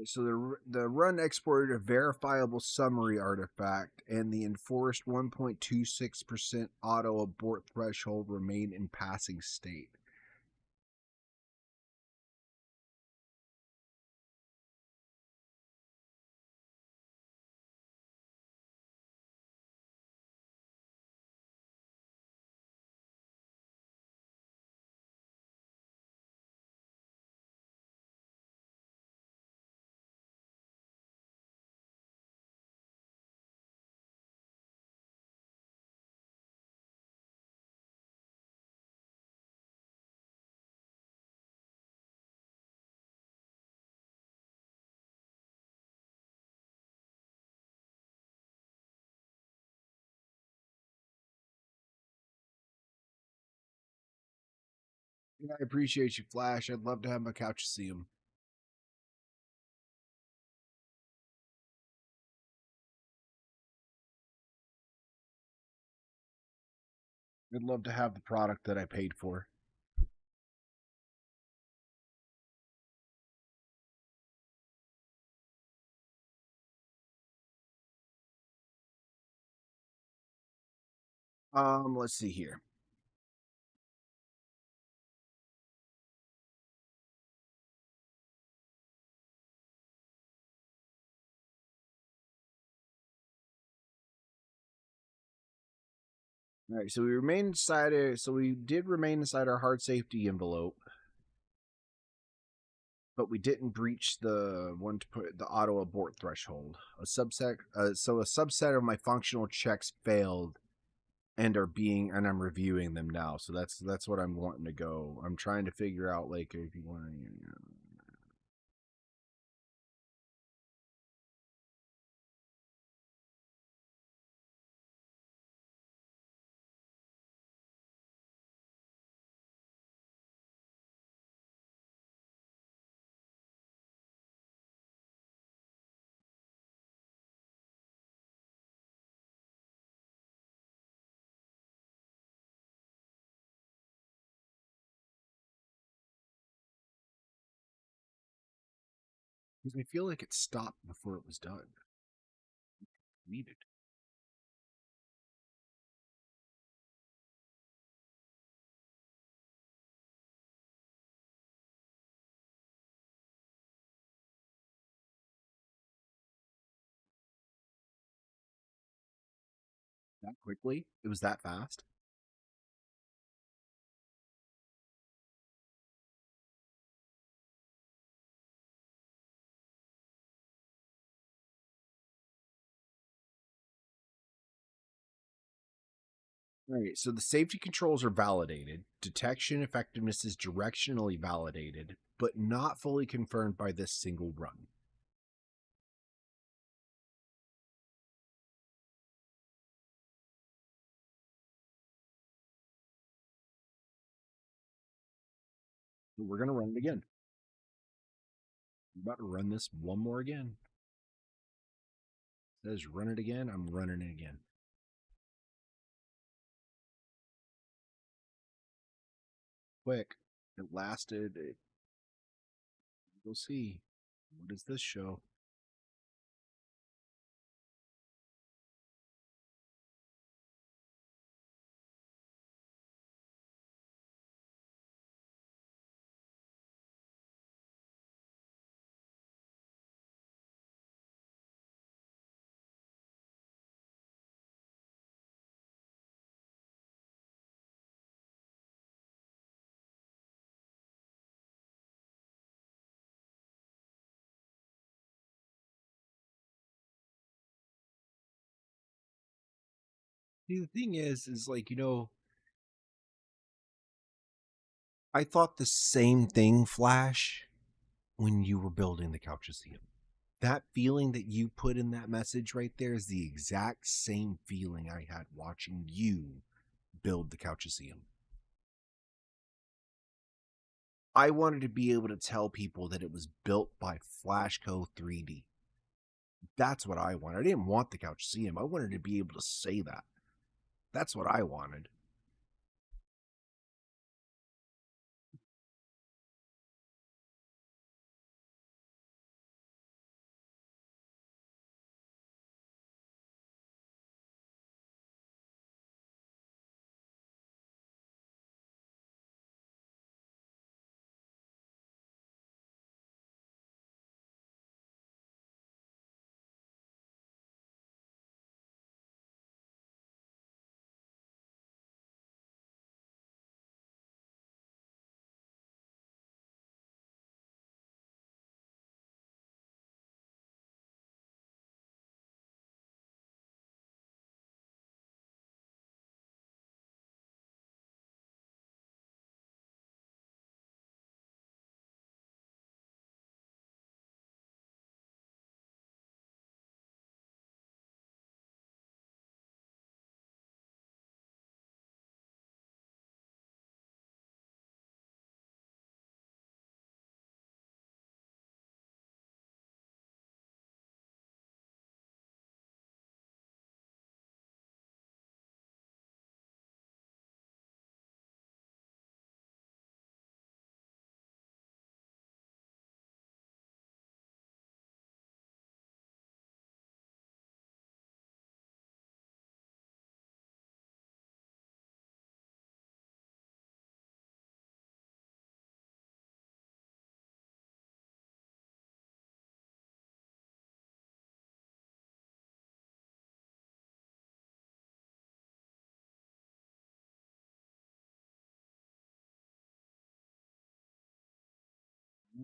So the run exported a verifiable summary artifact, and the enforced 1.26% auto abort threshold remained in passing state. Yeah, I appreciate you, Flash. I'd love to have my couch see him. I'd love to have the product that I paid for. Let's see here. All right, so we remained inside it. So we did remain inside our hard safety envelope, but we didn't breach the one to put the auto abort threshold. So a subset of my functional checks failed and I'm reviewing them now. So that's what I'm wanting to go. I'm trying to figure out like if you want to. Because I feel like it stopped before it was done. Needed that quickly. It was that fast. All right, so the safety controls are validated. Detection effectiveness is directionally validated, but not fully confirmed by this single run. So we're going to run it again. We're about to run this one more again. It says run it again. I'm running it again. Quick. It lasted. We'll see. What does this show? See, the thing is like, I thought the same thing, Flash, when you were building the Couchseum. That feeling that you put in that message right there is the exact same feeling I had watching you build the Couchseum. I wanted to be able to tell people that it was built by Flashco 3D. That's what I wanted. I didn't want the Couchseum. I wanted to be able to say that. That's what I wanted.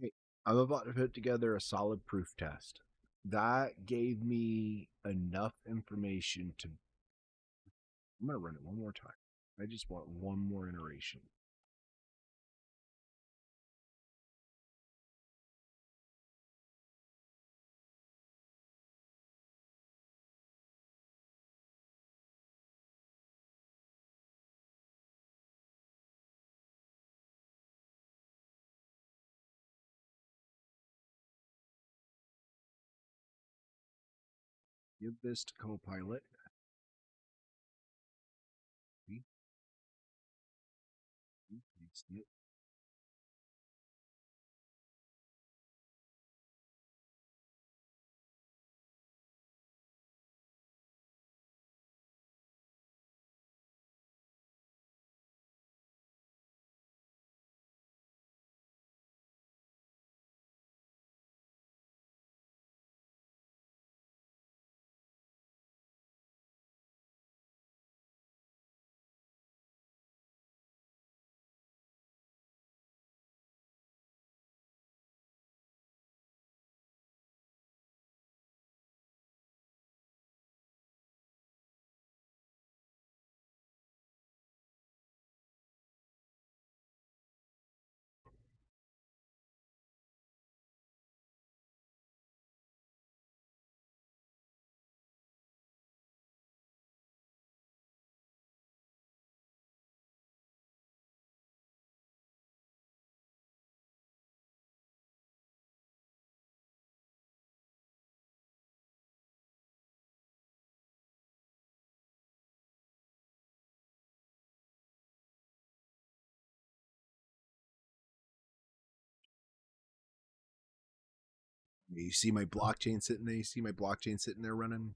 Right. I'm about to put together a solid proof test. That gave me enough information to. I'm going to run it one more time. I just want one more iteration. Give this to Copilot. See? See it? You see my blockchain sitting there? You see my blockchain sitting there running?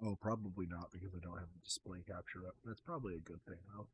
Oh, probably not because I don't have the display capture up. That's probably a good thing, though.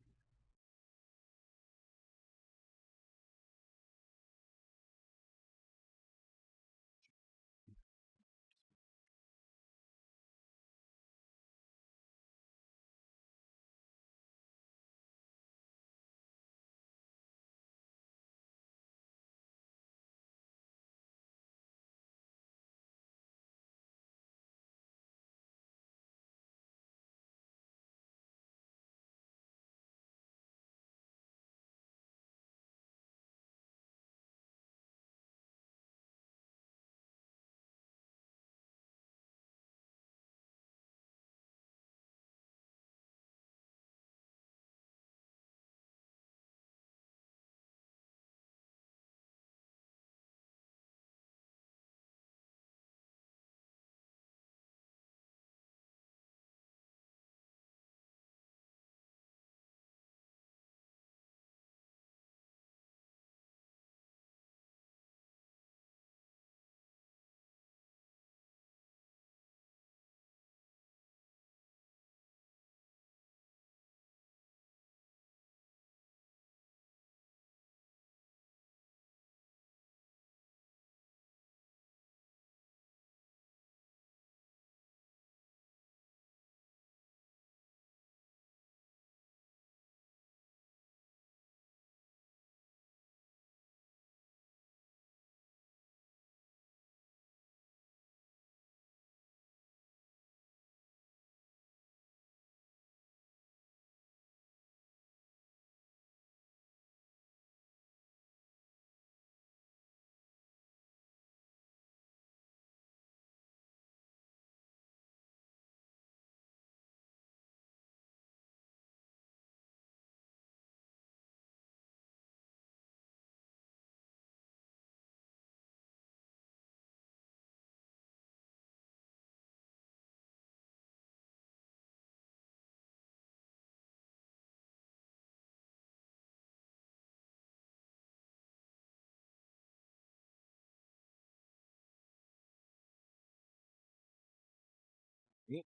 Yep.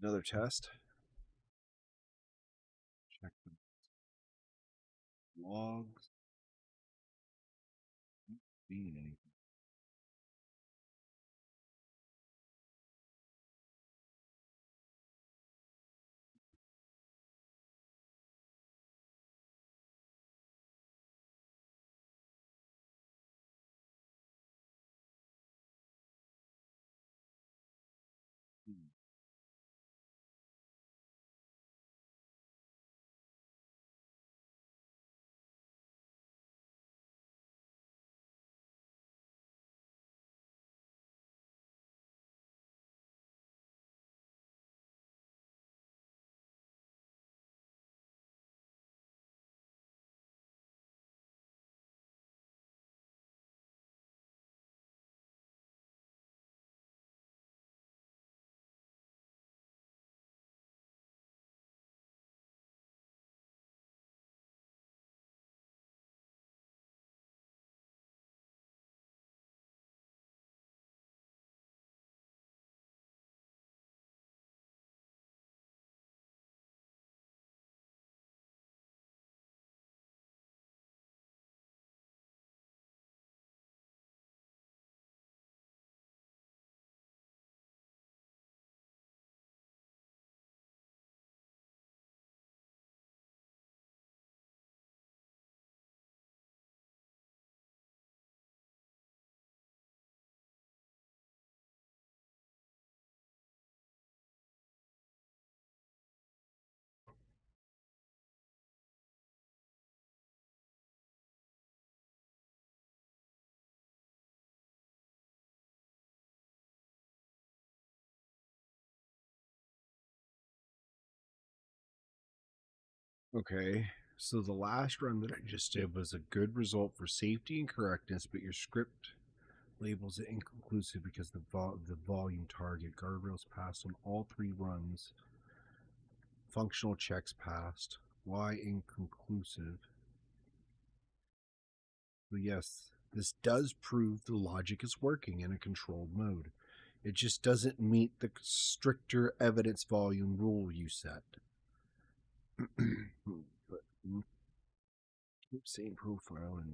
Another test. Check the logs. Not seeing anything. Hmm. Okay, so the last run that I just did was a good result for safety and correctness, but your script labels it inconclusive because the volume target guardrails passed on all three runs. Functional checks passed. Why inconclusive? So yes, this does prove the logic is working in a controlled mode. It just doesn't meet the stricter evidence volume rule you set. But keep saying profile and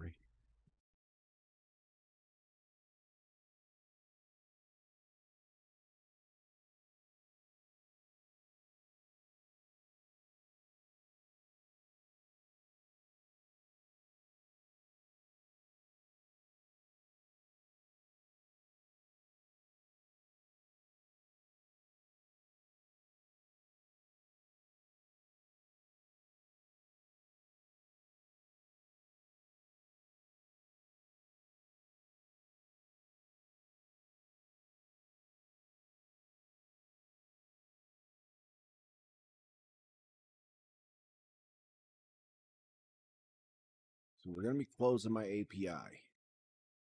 So we're going to be closing my API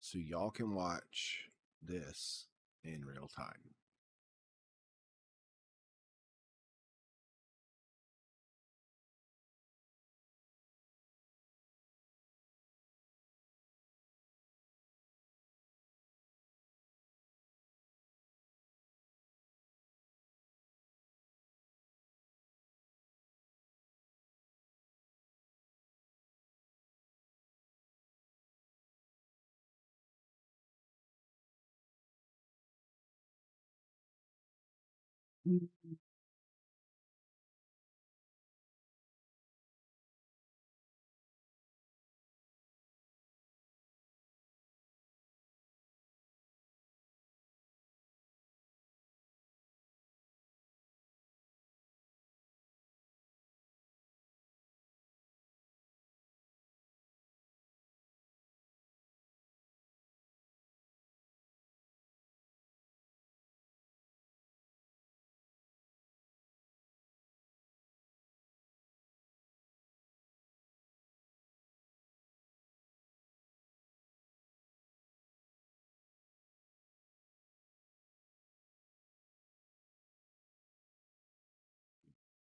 so y'all can watch this in real time.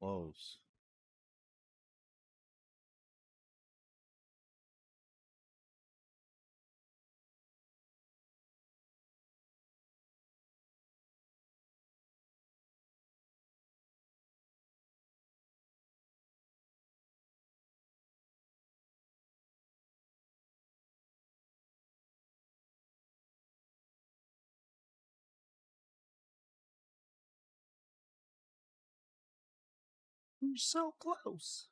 Close. You're so close.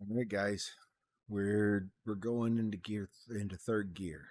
All right, guys, we're going into third gear.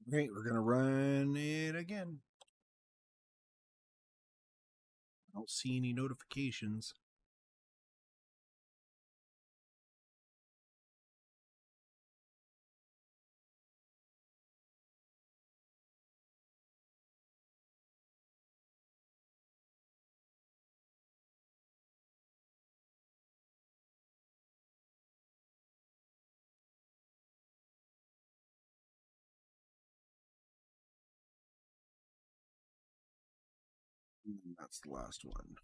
Okay, we're gonna run it again. I don't see any notifications. That's the last one.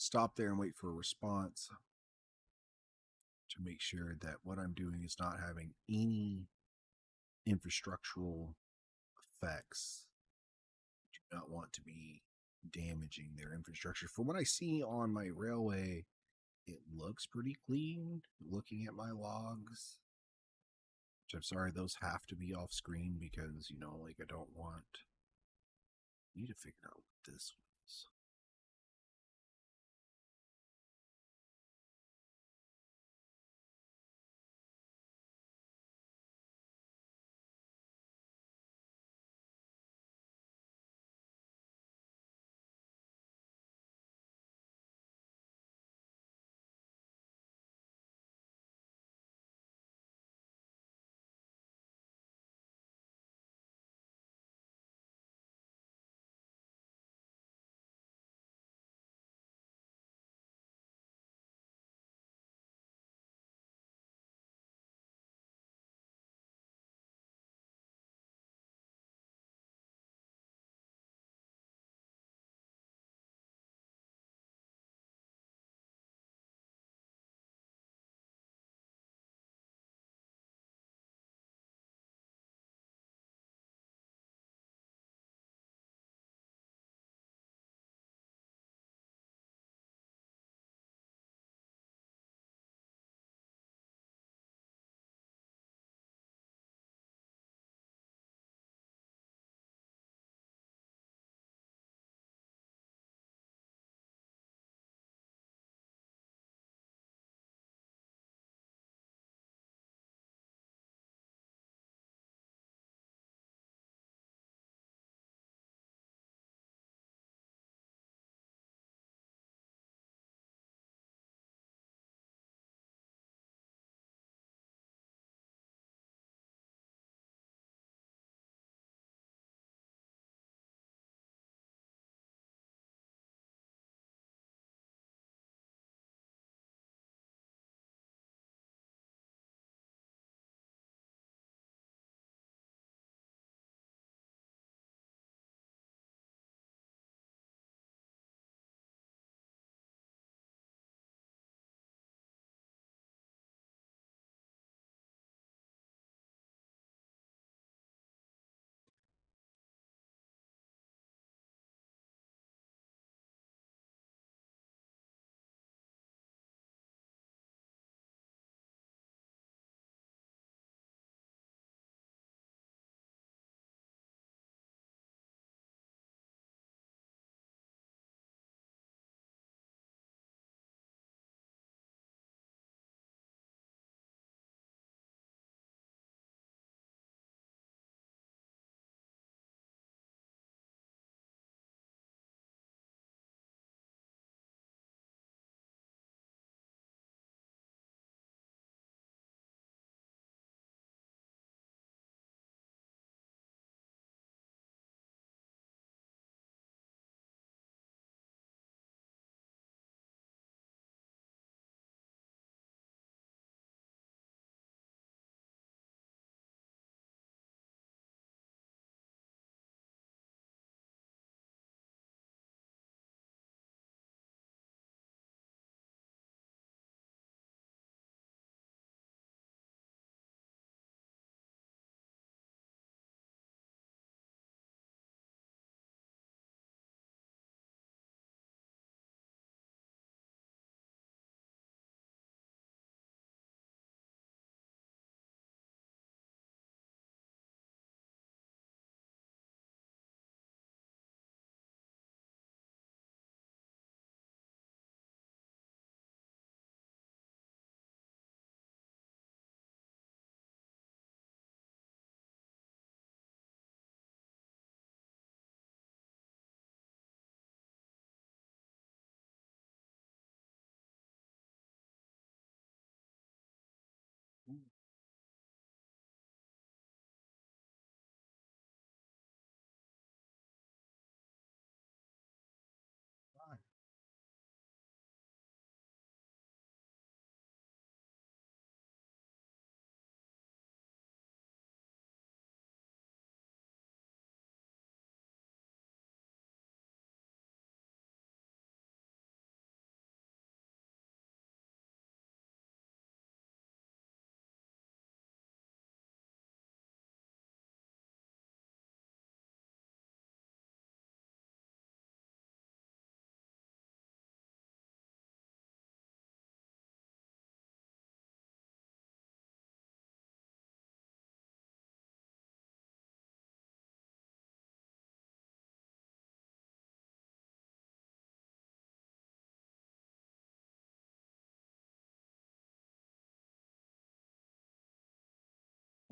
stop there and wait for a response to make sure that what I'm doing is not having any infrastructural effects. Do not want to be damaging their infrastructure. From what I see on my railway, it looks pretty clean. Looking at my logs, which I'm sorry, those have to be off screen because, you know, like I don't want. I need to figure out what this was.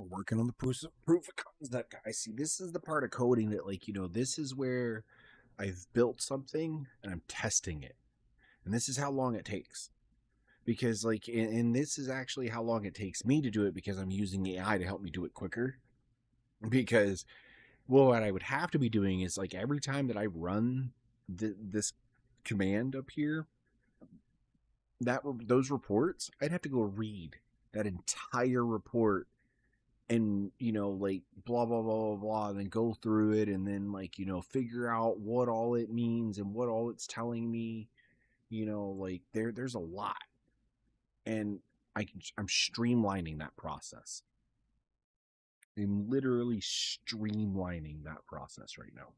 We're working on the proof of concept, guys. See, this is the part of coding that, like, this is where I've built something and I'm testing it. And this is how long it takes. Because, like, and this is actually how long it takes me to do it because I'm using AI to help me do it quicker. Because, well, what I would have to be doing is, like, every time that I run this command up here, those reports, I'd have to go read that entire report and like blah blah blah blah blah, and then go through it and then like figure out what all it means and what all it's telling me. Like there's a lot, and I'm streamlining that process. I'm literally streamlining that process right now.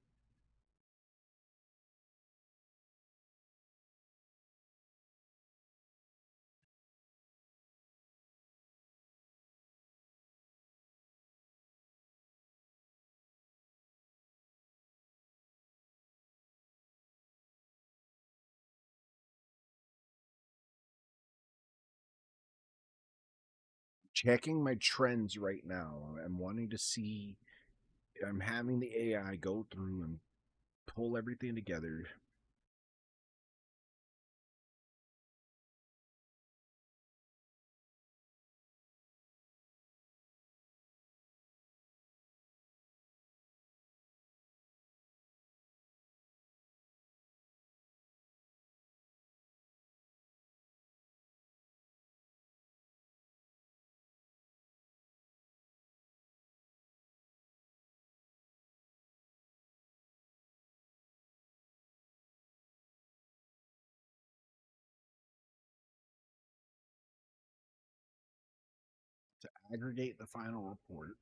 Checking my trends right now. I'm wanting to see. I'm having the AI go through and pull everything together. To aggregate the final report.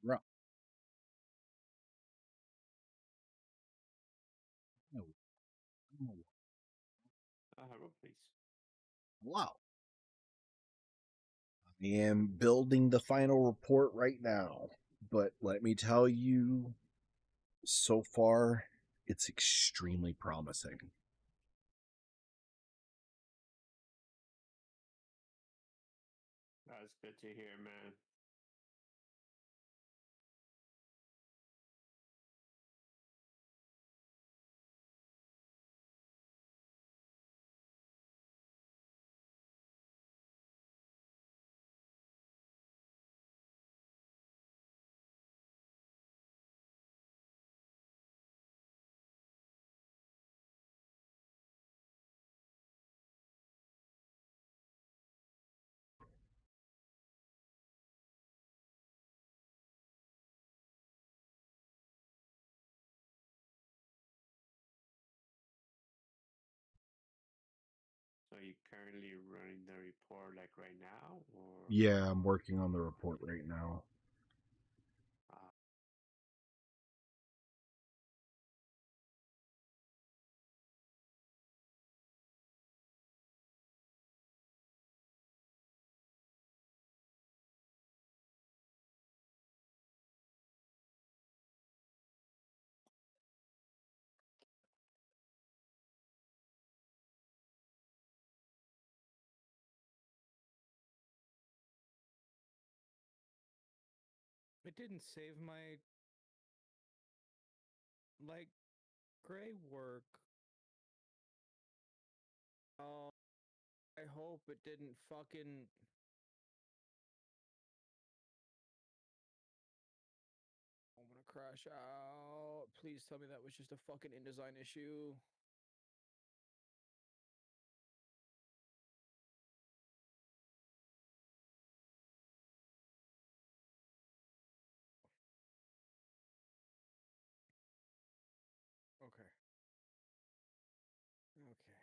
Right. Hello, please. Wow. I am building the final report right now, but let me tell you, so far, it's extremely promising. That's good to hear, man. you currently running the report like right now, or? Yeah, I'm working on the report right now. Uh, It didn't save my, like, gray work. Oh, I hope it didn't fucking... I'm gonna crash out. Please tell me that was just a fucking InDesign issue. Okay. Okay.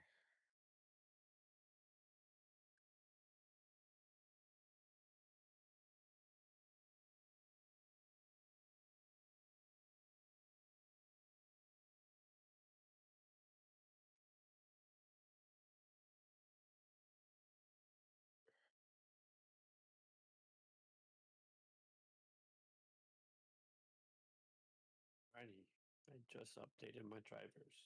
ready. I just updated my drivers.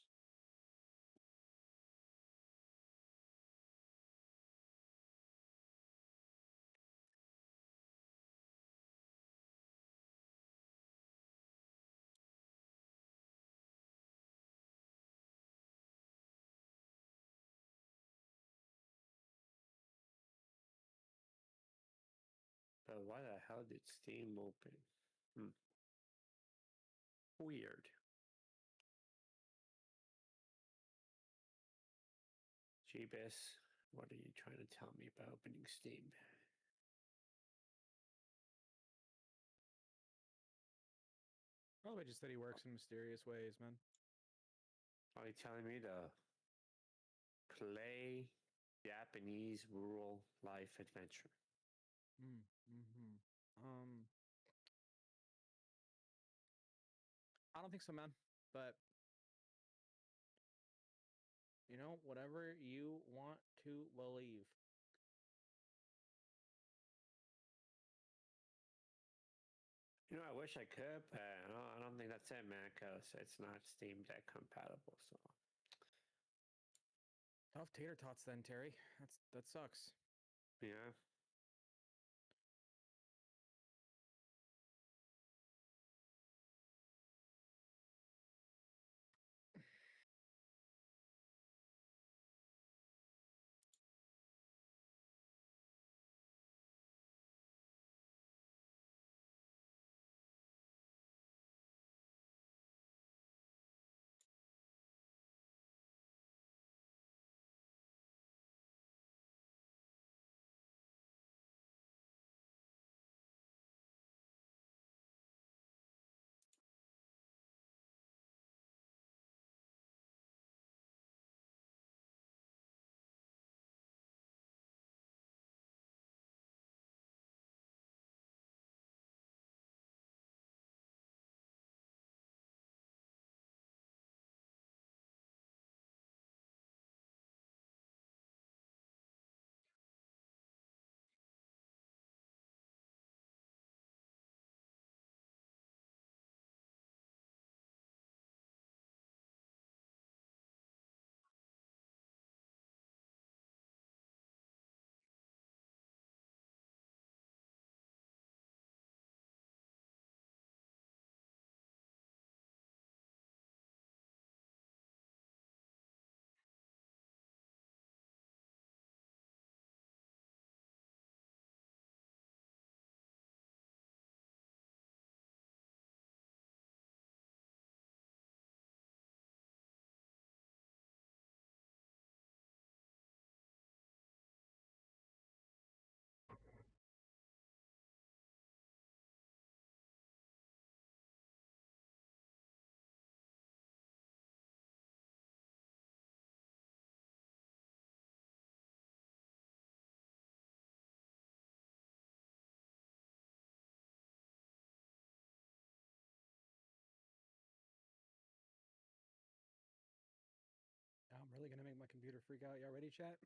But why the hell did Steam open? Weird. Jeebus, what are you trying to tell me about opening Steam? Probably just that he works in mysterious ways, man. Are you telling me to play Japanese rural life adventure? Mm-hmm. I don't think so, man. But, you know, whatever you want to believe. You know, I wish I could, but I don't think that's it, man, because it's not Steam Deck compatible. So, Tough tater tots then, Terry. That sucks. yeah. really gonna make my computer freak out. Y'all ready, chat?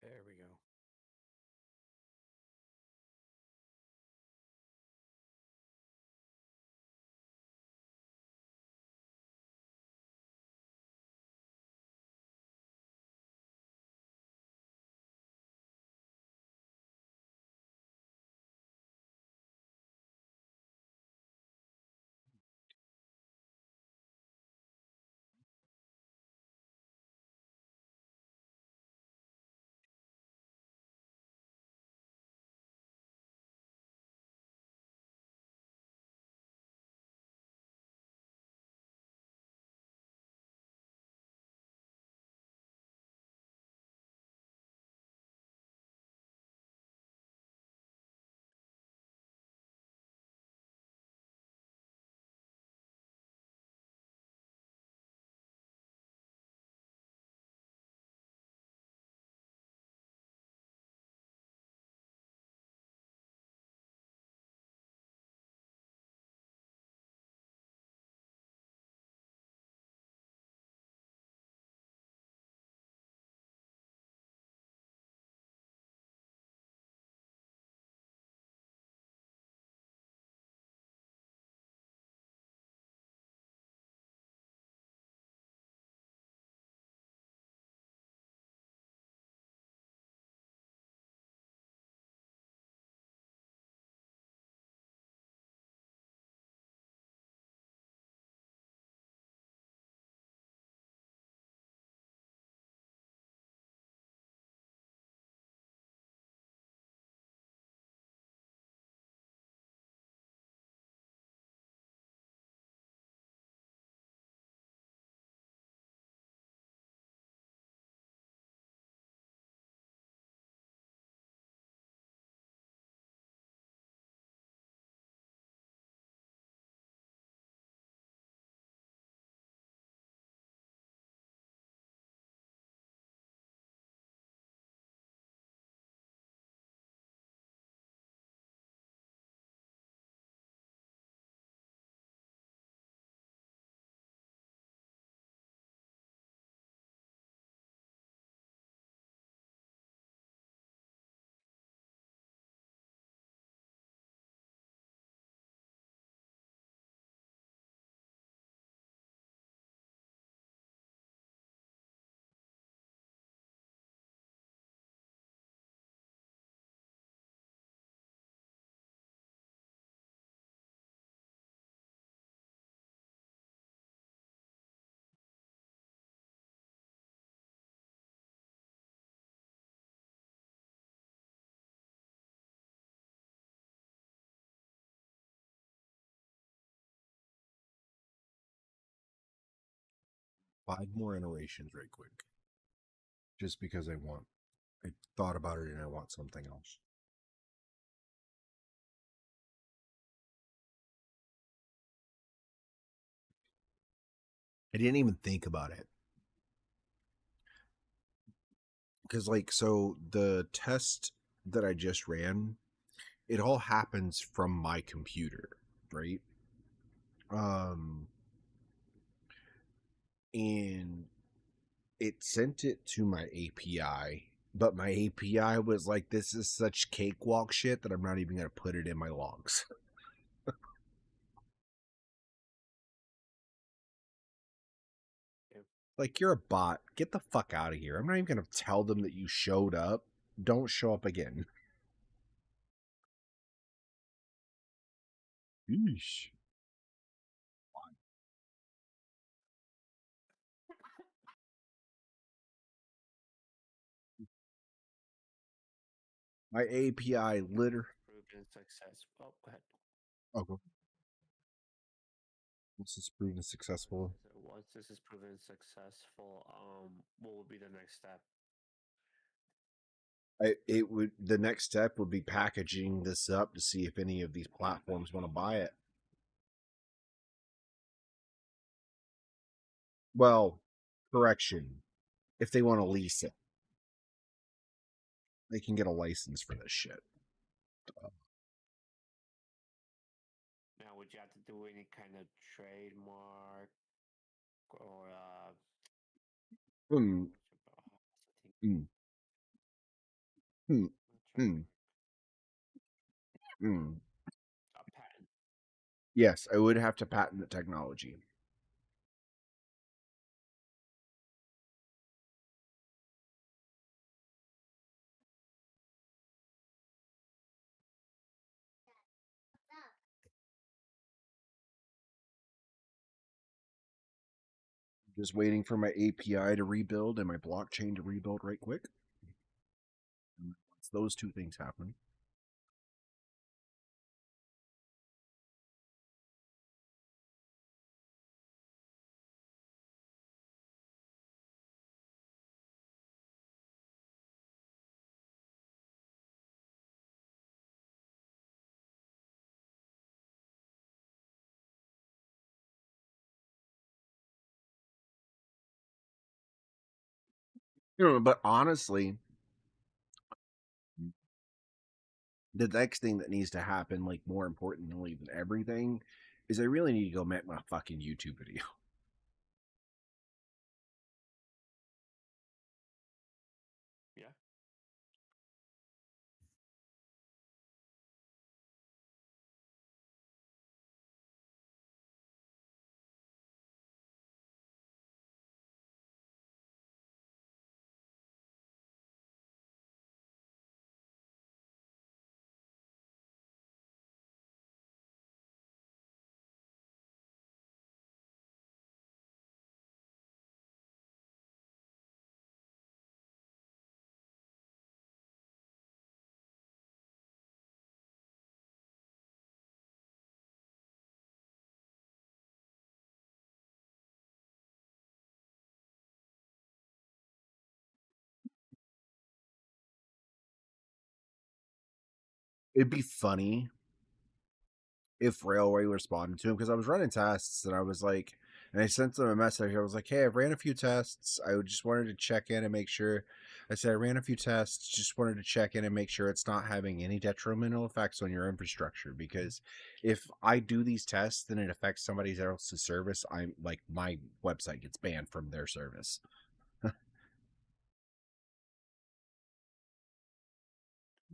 There we go. Five more iterations right quick. Just because I thought about it and I want something else. I didn't even think about it. Because, like, so the test that I just ran, it all happens from my computer, right? And it sent it to my API But my API was like, this is such cakewalk shit that I'm not even going to put it in my logs. Like, you're a bot. Get the fuck out of here. I'm not even going to tell them that you showed up. Don't show up again. Yeesh. My API literally. Proven success. Oh, go ahead. Okay. This is proven successful. So once this is proven successful, what would be the next step? The next step would be packaging this up to see if any of these platforms want to buy it. Well, correction. If they want to lease it, they can get a license for this shit. Now, would you have to do any kind of trademark or Hmm. Hmm. Hmm. Hmm. Hmm. a patent? Yes, I would have to patent the technology. Just waiting for my API to rebuild and my blockchain to rebuild right quick. And once those two things happen, but honestly, the next thing that needs to happen, like more importantly than everything, is I really need to go make my fucking YouTube video. Yeah. It'd be funny if Railway responded to him because I was running tests and I was like, and I sent them a message. I was like, hey, I've ran a few tests. I just wanted to check in and make sure. I said, I ran a few tests, just wanted to check in and make sure it's not having any detrimental effects on your infrastructure. Because if I do these tests and it affects somebody else's service, I'm like, my website gets banned from their service.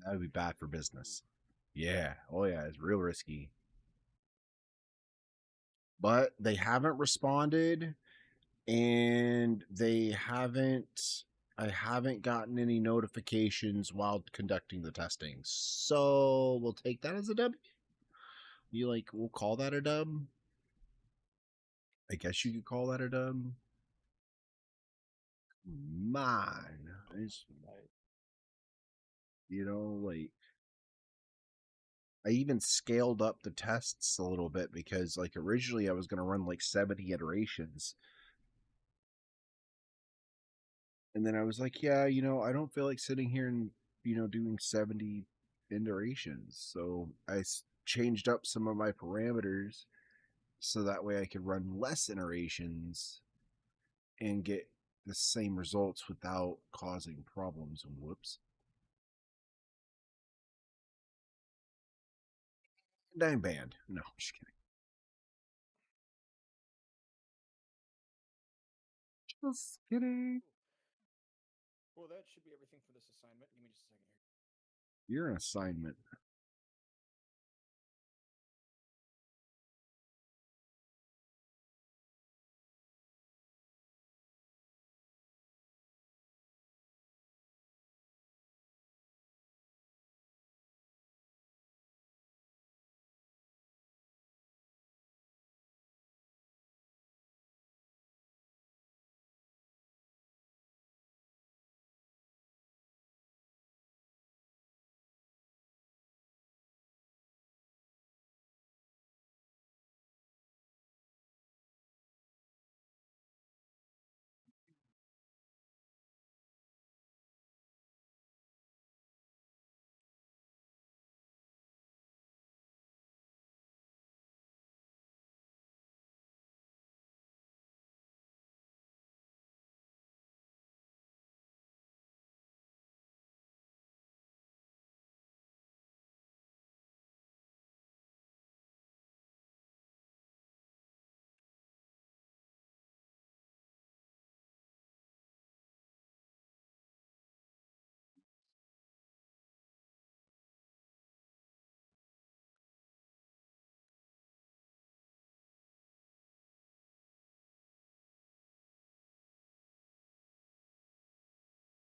That would be bad for business. Yeah. Oh, yeah. It's real risky. But they haven't responded and I haven't gotten any notifications while conducting the testing. So we'll take that as a dub. We'll call that a dub. I guess you could call that a dub. Mine. It's, like I even scaled up the tests a little bit because like originally I was going to run like 70 iterations. And then I was like, yeah, I don't feel like sitting here and, doing 70 iterations. So I changed up some of my parameters so that way I could run less iterations and get the same results without causing problems. Whoops. And I'm banned. No, I'm just kidding. Just kidding. Well, that should be everything for this assignment. Give me just a second here. You're an assignment.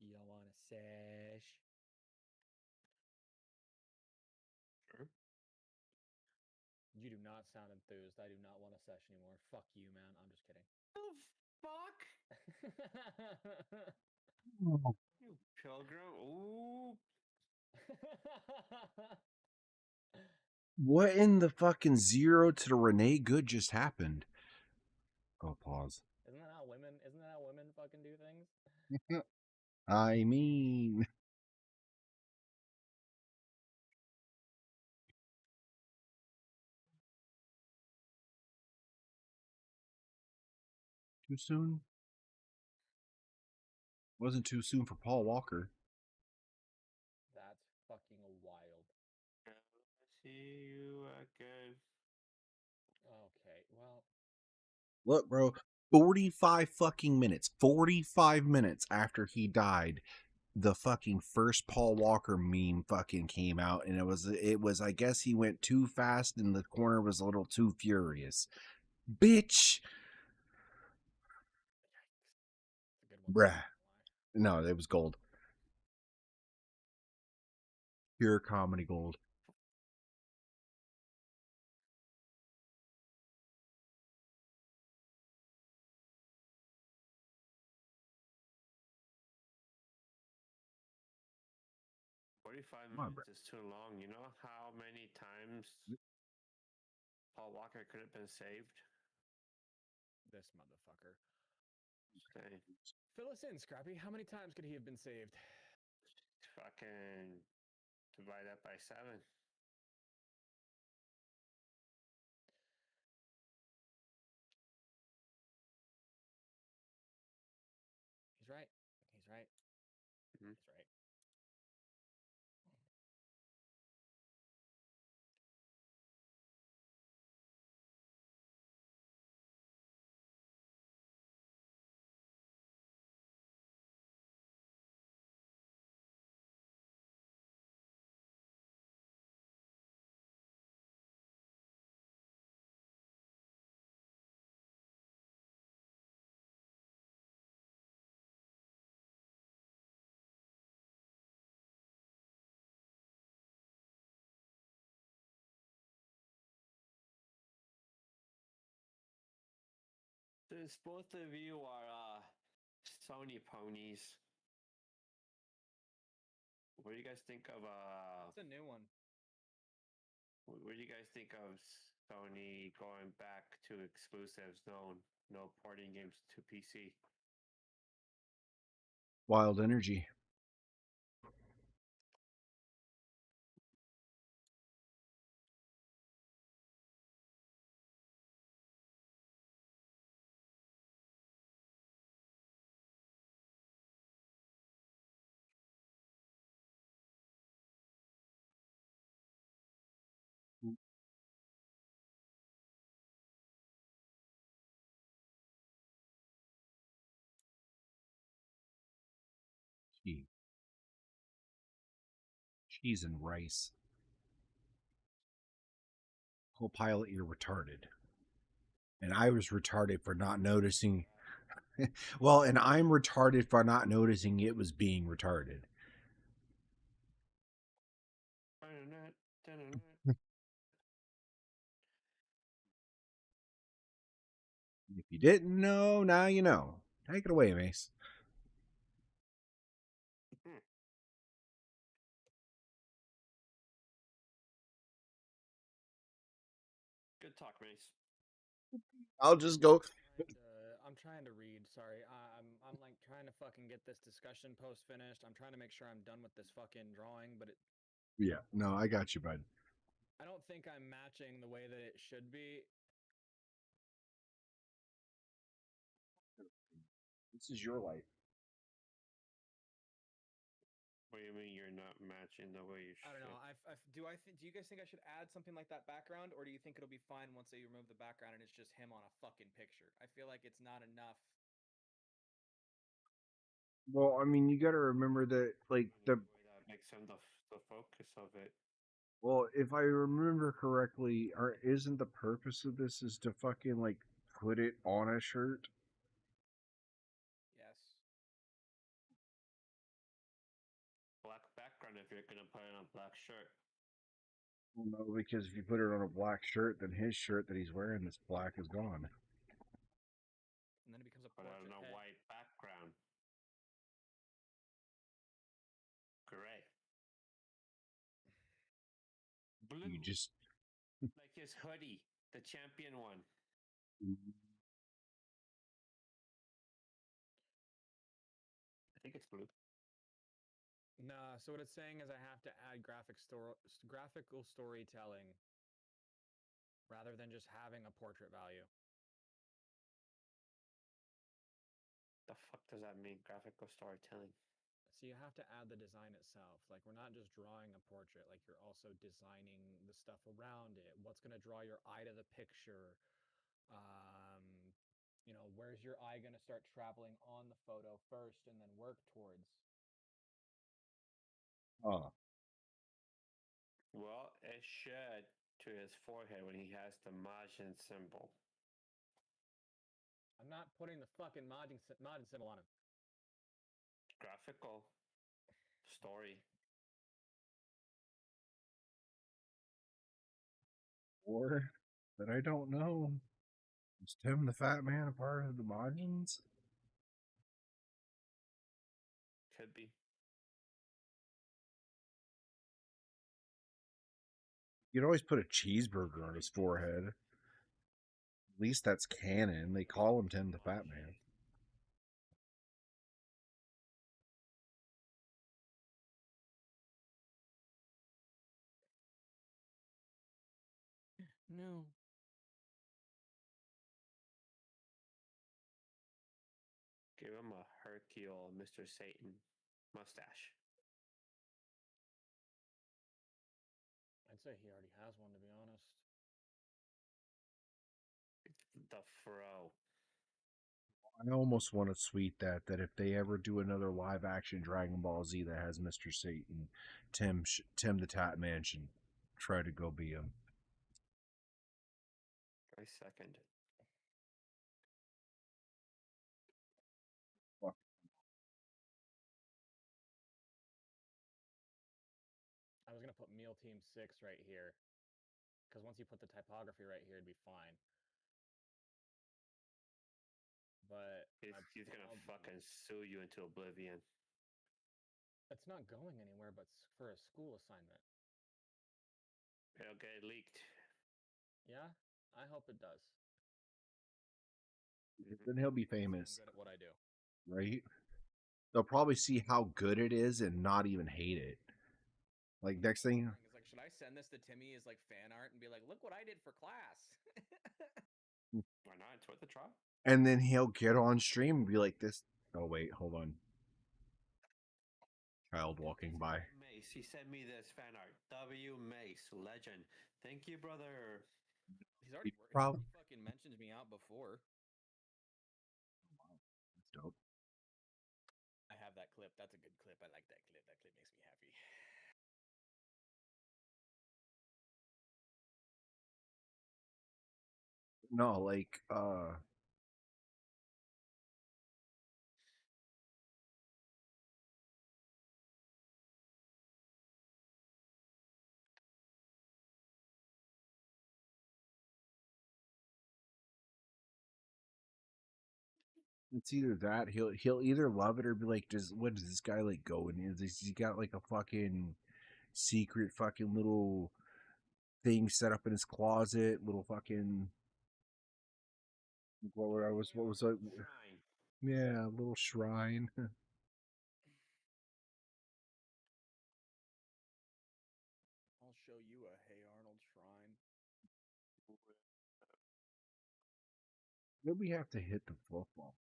You don't want to sesh? Sure. You do not sound enthused. I do not want to sesh anymore. Fuck you, man. I'm just kidding. Oh, fuck! You pilgrim. Ooh. What in the fucking zero to the Renee Good just happened? Oh, pause. Isn't that how women fucking do things? I mean, too soon? Wasn't too soon for Paul Walker. That's fucking wild. See you again. Okay, well, Look, bro, 45 fucking minutes, 45 minutes after he died, the fucking first Paul Walker meme fucking came out, and it was I guess he went too fast and the corner was a little too furious. Bitch. it's a good one. Bruh. No, it was gold. Pure comedy gold. Forty-five Come on, minutes is too long. You know how many times Paul Walker could have been saved? This motherfucker. Say, Fill us in, Scrappy. How many times could he have been saved? fucking divide that by 7. He's right. He's right. Mhm. He's right. Since both of you are Sony ponies, what do you guys think of It's a new one. what do you guys think of Sony going back to exclusives? No porting games to PC. Wild Energy. Cheese and rice. Co-pilot, you're retarded. And I was retarded for not noticing. Well, and I'm retarded for not noticing it was being retarded. If you didn't know, now you know. Take it away, Mace. Good talk, Mace. I'll just go. I'm trying to read. Sorry, I'm like trying to fucking get this discussion post finished. I'm trying to make sure I'm done with this fucking drawing, but Yeah, no, I got you, bud. I don't think I'm matching the way that it should be. This is your life. What do you mean you're not matching the way you should? I don't know. Do you guys think I should add something like that background, or do you think it'll be fine once they remove the background and it's just him on a fucking picture? I feel like it's not enough. Well, I mean, you got to remember that, like the. That makes him the focus of it. Well, if I remember correctly, isn't the purpose of this is to fucking like put it on a shirt? Yes. Black background if you're gonna put it on a black shirt. Well, no, because if you put it on a black shirt, then his shirt that he's wearing that's black is gone. And then it becomes a Put it portrait. on a white background. Gray. Blue. You just. Like his hoodie, the champion one. I think it's blue. Nah, so what it's saying is I have to add graphical storytelling rather than just having a portrait value. The fuck does that mean? Graphical storytelling. So you have to add the design itself. Like we're not just drawing a portrait, like you're also designing the stuff around it. What's going to draw your eye to the picture? Where's your eye going to start traveling on the photo first and then work towards? Oh. Well, it should to his forehead when he has the Majin symbol. I'm not putting the fucking Majin symbol on him. Graphical story. Or that I don't know. Is Tim the Fat Man a part of the Majins? Could be. You'd always put a cheeseburger on his forehead. At least that's canon. They call him Tim the Fat Man. No. Give him a Hercule Mr. Satan mustache. I'd say he already has one, to be honest. The fro. I almost want to tweet that if they ever do another live action Dragon Ball Z that has Mr. Satan, Tim the Tat Man should try to go be him. I second. Fuck. I was going to put Meal Team 6 right here. Because once you put the typography right here, it'd be fine. But he's gonna fucking sue you into oblivion. It's not going anywhere, but for a school assignment. It'll get leaked. Yeah, I hope it does. Then he'll be famous. I'm good at what I do. Right? They'll probably see how good it is and not even hate it. Like next thing. It's like, should I send this to Timmy as like fan art and be like, look what I did for class? Why not? It's worth a try. And then he'll get on stream and be like, "This." Oh wait, hold on. Child walking by. Mace, he sent me this fan art. W Mace, legend. Thank you, brother. He's already fucking mentioned me out before. Wow, that's dope. I have that clip. That's a good clip. I like that clip. That clip makes me happy. No, like it's either that he'll either love it or be like, does what does this guy like go in? Is he got like a fucking secret fucking little thing set up in his closet, little fucking what was like Shrine. yeah, little shrine. I'll show you a Hey Arnold shrine. Then we have to hit the football.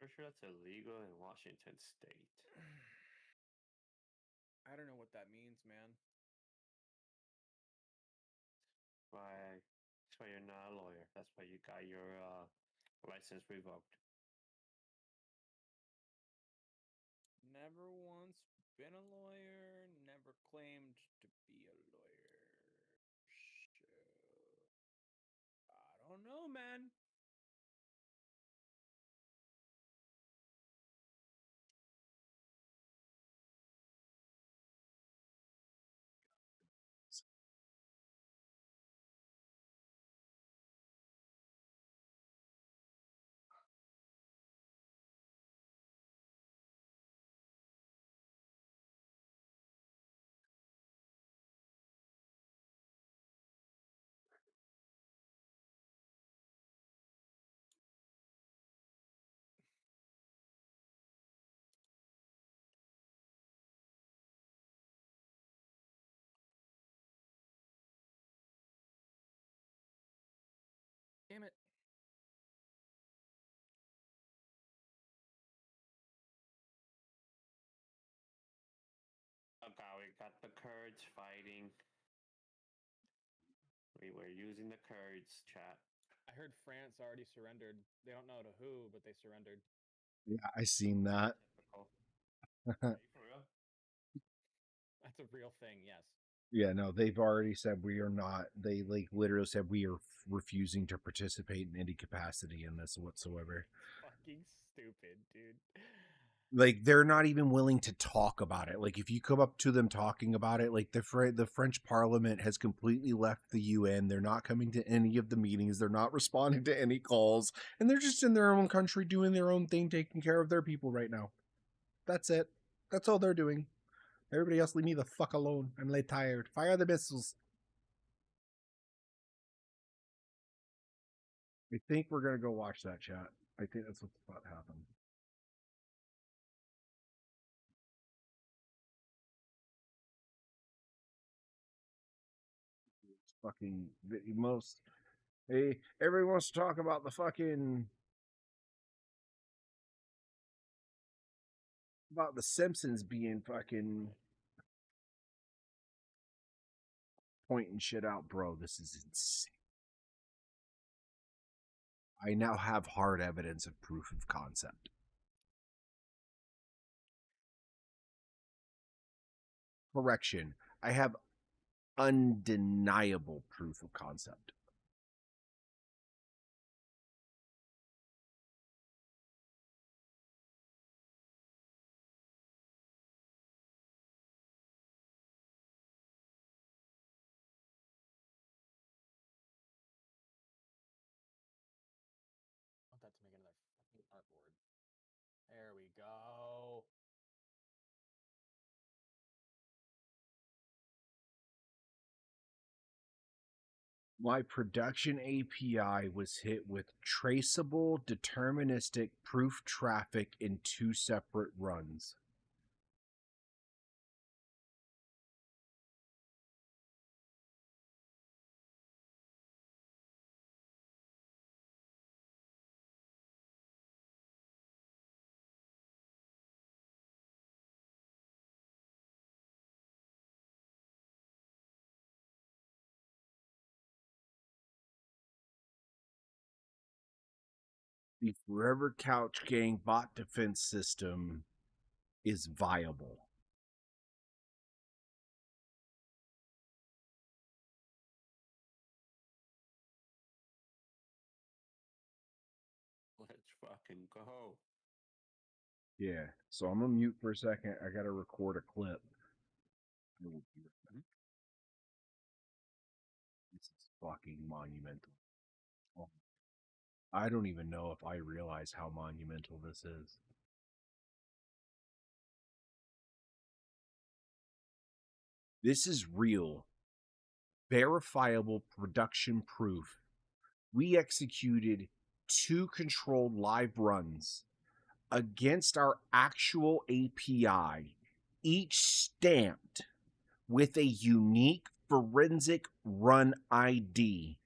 Pretty sure that's illegal in Washington State. I don't know what that means, man. That's why you're not a lawyer. That's why you got your license revoked. Never once been a lawyer, never claimed to be a lawyer. So, I don't know, man. Damn it. Okay, we got the Kurds fighting. We were using the Kurds, chat. I heard France already surrendered. They don't know to who, but they surrendered. Yeah, I seen that. Typical. Are you for real? That's a real thing, yes. Yeah, no, they've already said we are not. They like literally said we are refusing to participate in any capacity in this whatsoever. Fucking stupid, dude. Like they're not even willing to talk about it. Like if you come up to them talking about it, like the French Parliament has completely left the UN. They're not coming to any of the meetings. They're not responding to any calls, and they're just in their own country doing their own thing, taking care of their people right now. That's it. That's all they're doing. Everybody else, leave me the fuck alone. I'm late tired. Fire the missiles. I think we're gonna go watch that chat. I think that's what's about to happen. It's fucking the most. Hey, everyone wants to talk about the fucking about the Simpsons being fucking pointing shit out, bro. This is insane. I now have hard evidence of proof of concept. Correction. I have undeniable proof of concept. I want that to make another fucking artboard. There we go. My production API was hit with traceable deterministic proof traffic in 2 separate runs. The Forever Couch Gang bot defense system is viable. fucking go. Yeah, so I'm gonna mute for a second. I gotta record a clip. I will be right back. This is fucking monumental. Oh, I don't even know if I realize how monumental this is. This is real, verifiable production proof. We executed 2 controlled live runs against our actual API, each stamped with a unique forensic run ID.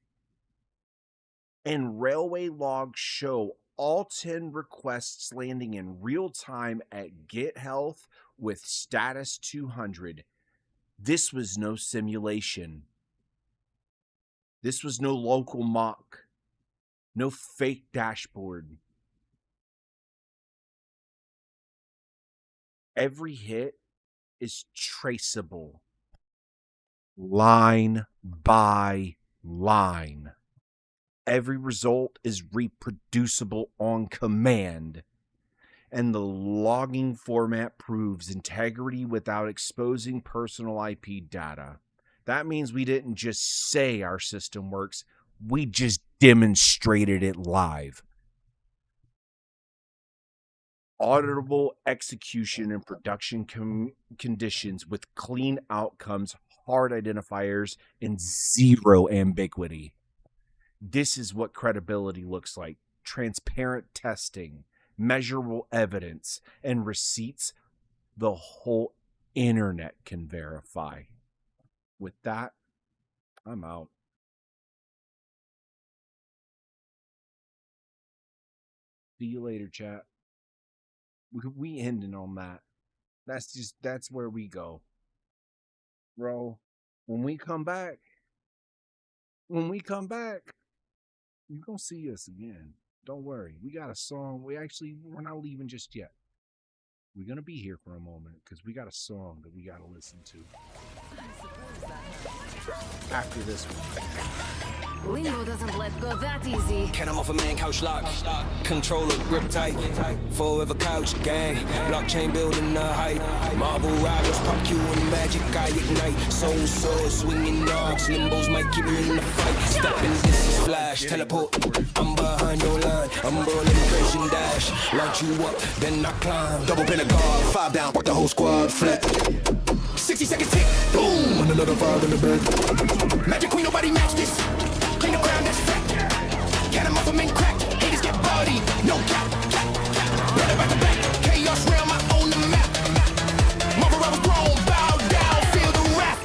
And railway logs show all 10 requests landing in real time at Get Health with status 200. This was no simulation. This was no local mock. No fake dashboard. Every hit is traceable. Line by line. Every result is reproducible on command. And the logging format proves integrity without exposing personal IP data. That means we didn't just say our system works, we just demonstrated it live. Auditable execution and production conditions with clean outcomes, hard identifiers, and zero ambiguity. This is what credibility looks like. Transparent testing, measurable evidence, and receipts the whole internet can verify. With that, I'm out. See you later, chat. We ending on that. That's where we go. Bro, when we come back, you're gonna see us again. Don't worry. We got a song. We're not leaving just yet. We're gonna be here for a moment because we got a song that we gotta listen to. After this one. Lingo doesn't let go that easy. Can I'm off a main couch lock. Controller grip tight. Forever couch gang. Blockchain building the height. Marble rivals pop Q and magic I ignite. Soul sword swinging dogs. Limbos might keep me in the fight. Stepping this is flash. Teleport. I'm behind your line. I'm rolling crazy dash. Launch you up, then I climb. Double pin a guard. 5 down. Put the whole squad flip. 60 seconds tick. Boom. And another 5 in the bed. Magic queen, nobody match this. Clean the ground, that's fact. Get him off a main crack. Haters get body, no cap. Better back to back. Chaos realm, I own the map. Mother, I was grown, bow down. Feel the rap.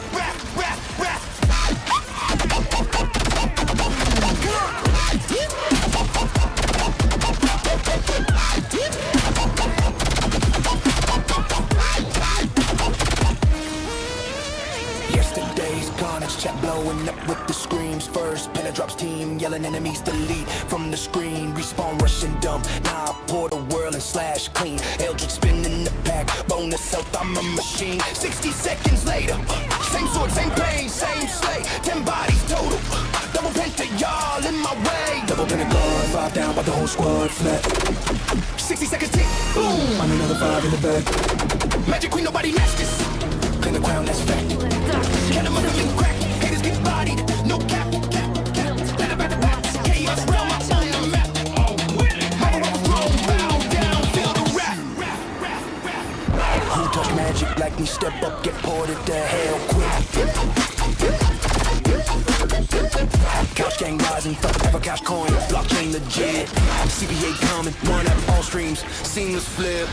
Yesterday's carnage, chat blowing up with the screams. First, Pena drops team, yelling enemies delete from the screen. Respawn, rushing dump. Now I pour the world and slash clean. Eldritch spinning the pack. Bonus health, I'm a machine. 60 seconds later, same sword, same pain, same slay. 10 bodies total. Double penta, y'all in my way. Double penta guard, 5 down, but the whole squad flat. 60 seconds tick, boom. I'm another 5 in the bag. Magic queen, nobody match this. Clean the ground, that's fact. Get him up and crack. Haters get bodied, no cap. Better back to back. Chaos realm, I own the map. Mother, I was grown, bow down, feel the rap. Who talk magic like me? Step up, get ported to hell quick. Couch gang rising, forever cash coin, blockchain legit. CBA coming, one up all streams, seamless flip.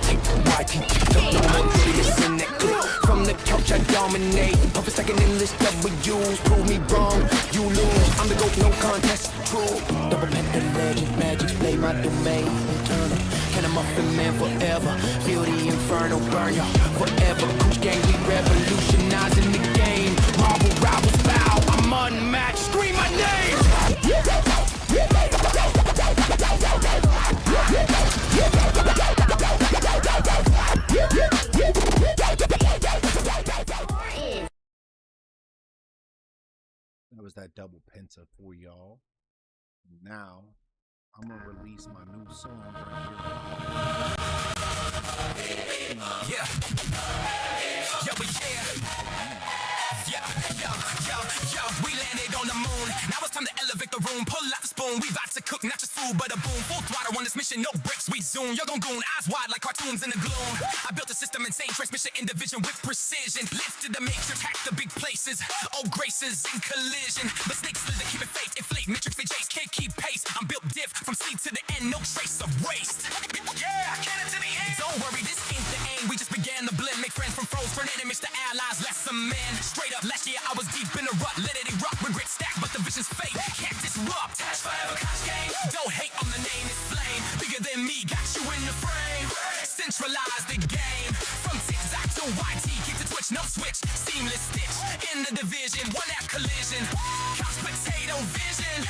Take the YT, TikTok, no more idiots in that clip. From the couch I dominate, puff a second in list W's. Prove me wrong, you lose. I'm the GOAT, no contest, true. Double pen the legend, magic play my domain. Eternal, can a muffin man forever. Feel the inferno burn ya forever. Couch gang, we revolutionizing the game. Marble rivals bow, I'm unmatched. Scream my name. That was that double penta for y'all. Now I'm gonna release my new song right here. Yeah. Yo, we landed on the moon. Now it's time to elevate the room. Pull out the spoon. We about to cook not just food, but a boom. Full throttle on this mission. No breaks. We zoom. You're gon' goon. Eyes wide like cartoons in the gloom. I built a system insane. Transmission in division with precision. Lifted the matrix. Hacked the big places. Oh, graces in collision. But snakes slither. Keep it faith. Inflate. Matrix they chase. Can't keep pace. I'm built diff. From seed to the end. No trace erased. Yeah, I can't to the end. Don't worry. This ain't the aim. We just began to blend. Make friends from foes. Turn enemies to allies. Less some men. Straight up. Last year I was deep in a rut. Let it erupt. Regret stack. But the vision's fake. Can't disrupt. That's forever catch game. Don't hate on the name. It's flame. Bigger than me. Got you in the frame. Centralize the game. From TikTok to YT. Keep the twitch. No switch. Seamless stitch. In the division. One app collision. Couch potato vision.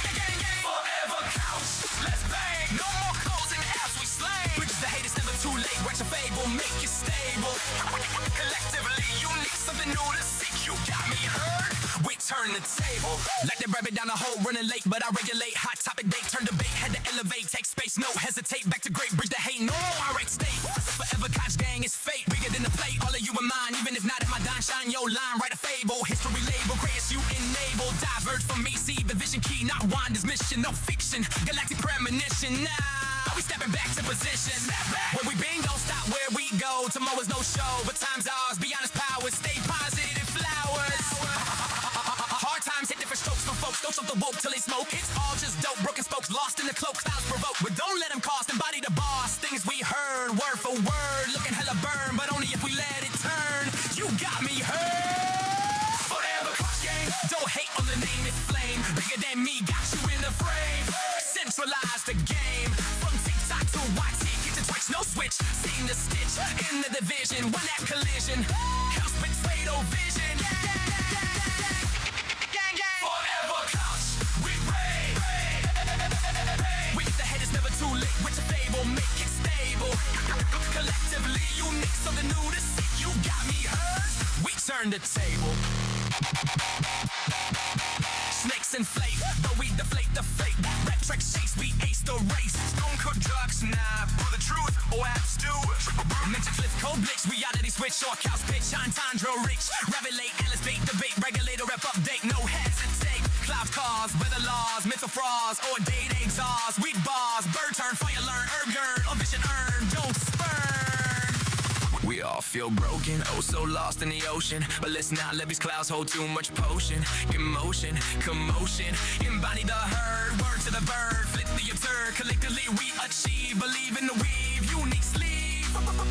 Forever couch. Let's bang. No more closing apps. We slain. Bridges the haters never too late. Write your fable. Make it stable. Collectively unique. Something new to seek. You got me heard. We turn the table. Like the rabbit down the hole, running late, but I regulate. Hot topic date, turn debate, had to elevate, take space, no hesitate. Back to great, bridge the hate, no irate state. Forever Koch gang is fate, bigger than the plate. All of you are mine, even if not in my dime, shine your line, write a fable. History label, greatest you enable. Diverge from me, see the vision key, not Wanda's mission, no fiction. Galactic premonition, nah. We stepping back to position. Where we been, don't stop where we go. Tomorrow's no show, but time's ours. Be honest, powers, stay positive, flowers. Hard times hit different strokes from folks. Don't stop the woke till they smoke. It's all just dope, broken spokes, lost in the cloak. Clouds provoke, but don't let them cost. Embody the boss. Things we heard, word for word. Looking hella burn, but only if we let it turn. You got me heard. Forever Koch gang. Don't hate on the name, it's flame. Bigger than me, got you in the frame. Centralize the game. From TikTok to YT, get the twitch, no switch. Seeing the stitch in the division. One app collision. House potato vision. Forever Koch, we reign. With the head is never too late. With your fable, make it stable. Collectively unique, something new to see. You got me heard. We turn the table. Snakes inflate, but we deflate the fate. Rat track chase, we ace the race. Stone cook drugs, nah, for the truth, or apps do. Mention cliff, cold blitz, reality switch, short cows pitch, entendre reach. Revelate, Alice bait, debate, regulator, rep update, no hesitate. Clouds cause, weather laws, mental frauds, or date exhaust. Weak bars, bird turn, fire learn, herb yearn, or vision earn, don't spurn. We all feel broken, oh so lost in the ocean. But listen now, let these clouds hold too much potion. Emotion, commotion, embody the herd. Word to the bird, flip the absurd. Collectively we achieve, believe in the weave. Unique sleeve. Forever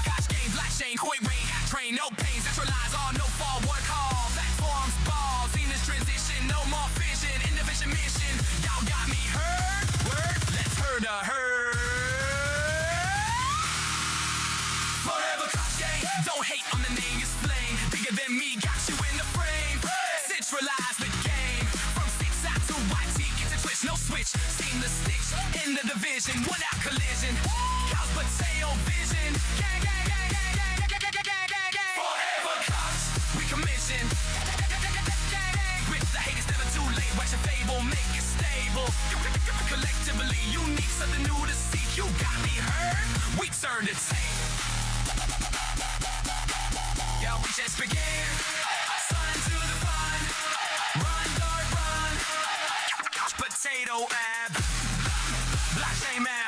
Koch game, black shame, koi rain, train, no pain. Centralize all, no fall, work hard. Platforms, balls, seen this transition. No more vision, in the vision mission. Y'all got me heard, word, let's hear the herd. Don't hate on the name, it's flame. Bigger than me, got you in the frame. Centralize the game. From TikTok to YT, get the twitch, no switch. Seam the stitch in the division. One out collision. Couch potato vision. Gang, gang, gang, gang, gang, gang, gang, gang, gang, gang. Forever Koch, we commission. With the haters never too late. Watch your fable, make it stable. Collectively unique, something new to seek. You got me heard. We turn the table. Yeah, we just began. Sun to the fun. Run, dart, run. Potato ab. Blockchain man.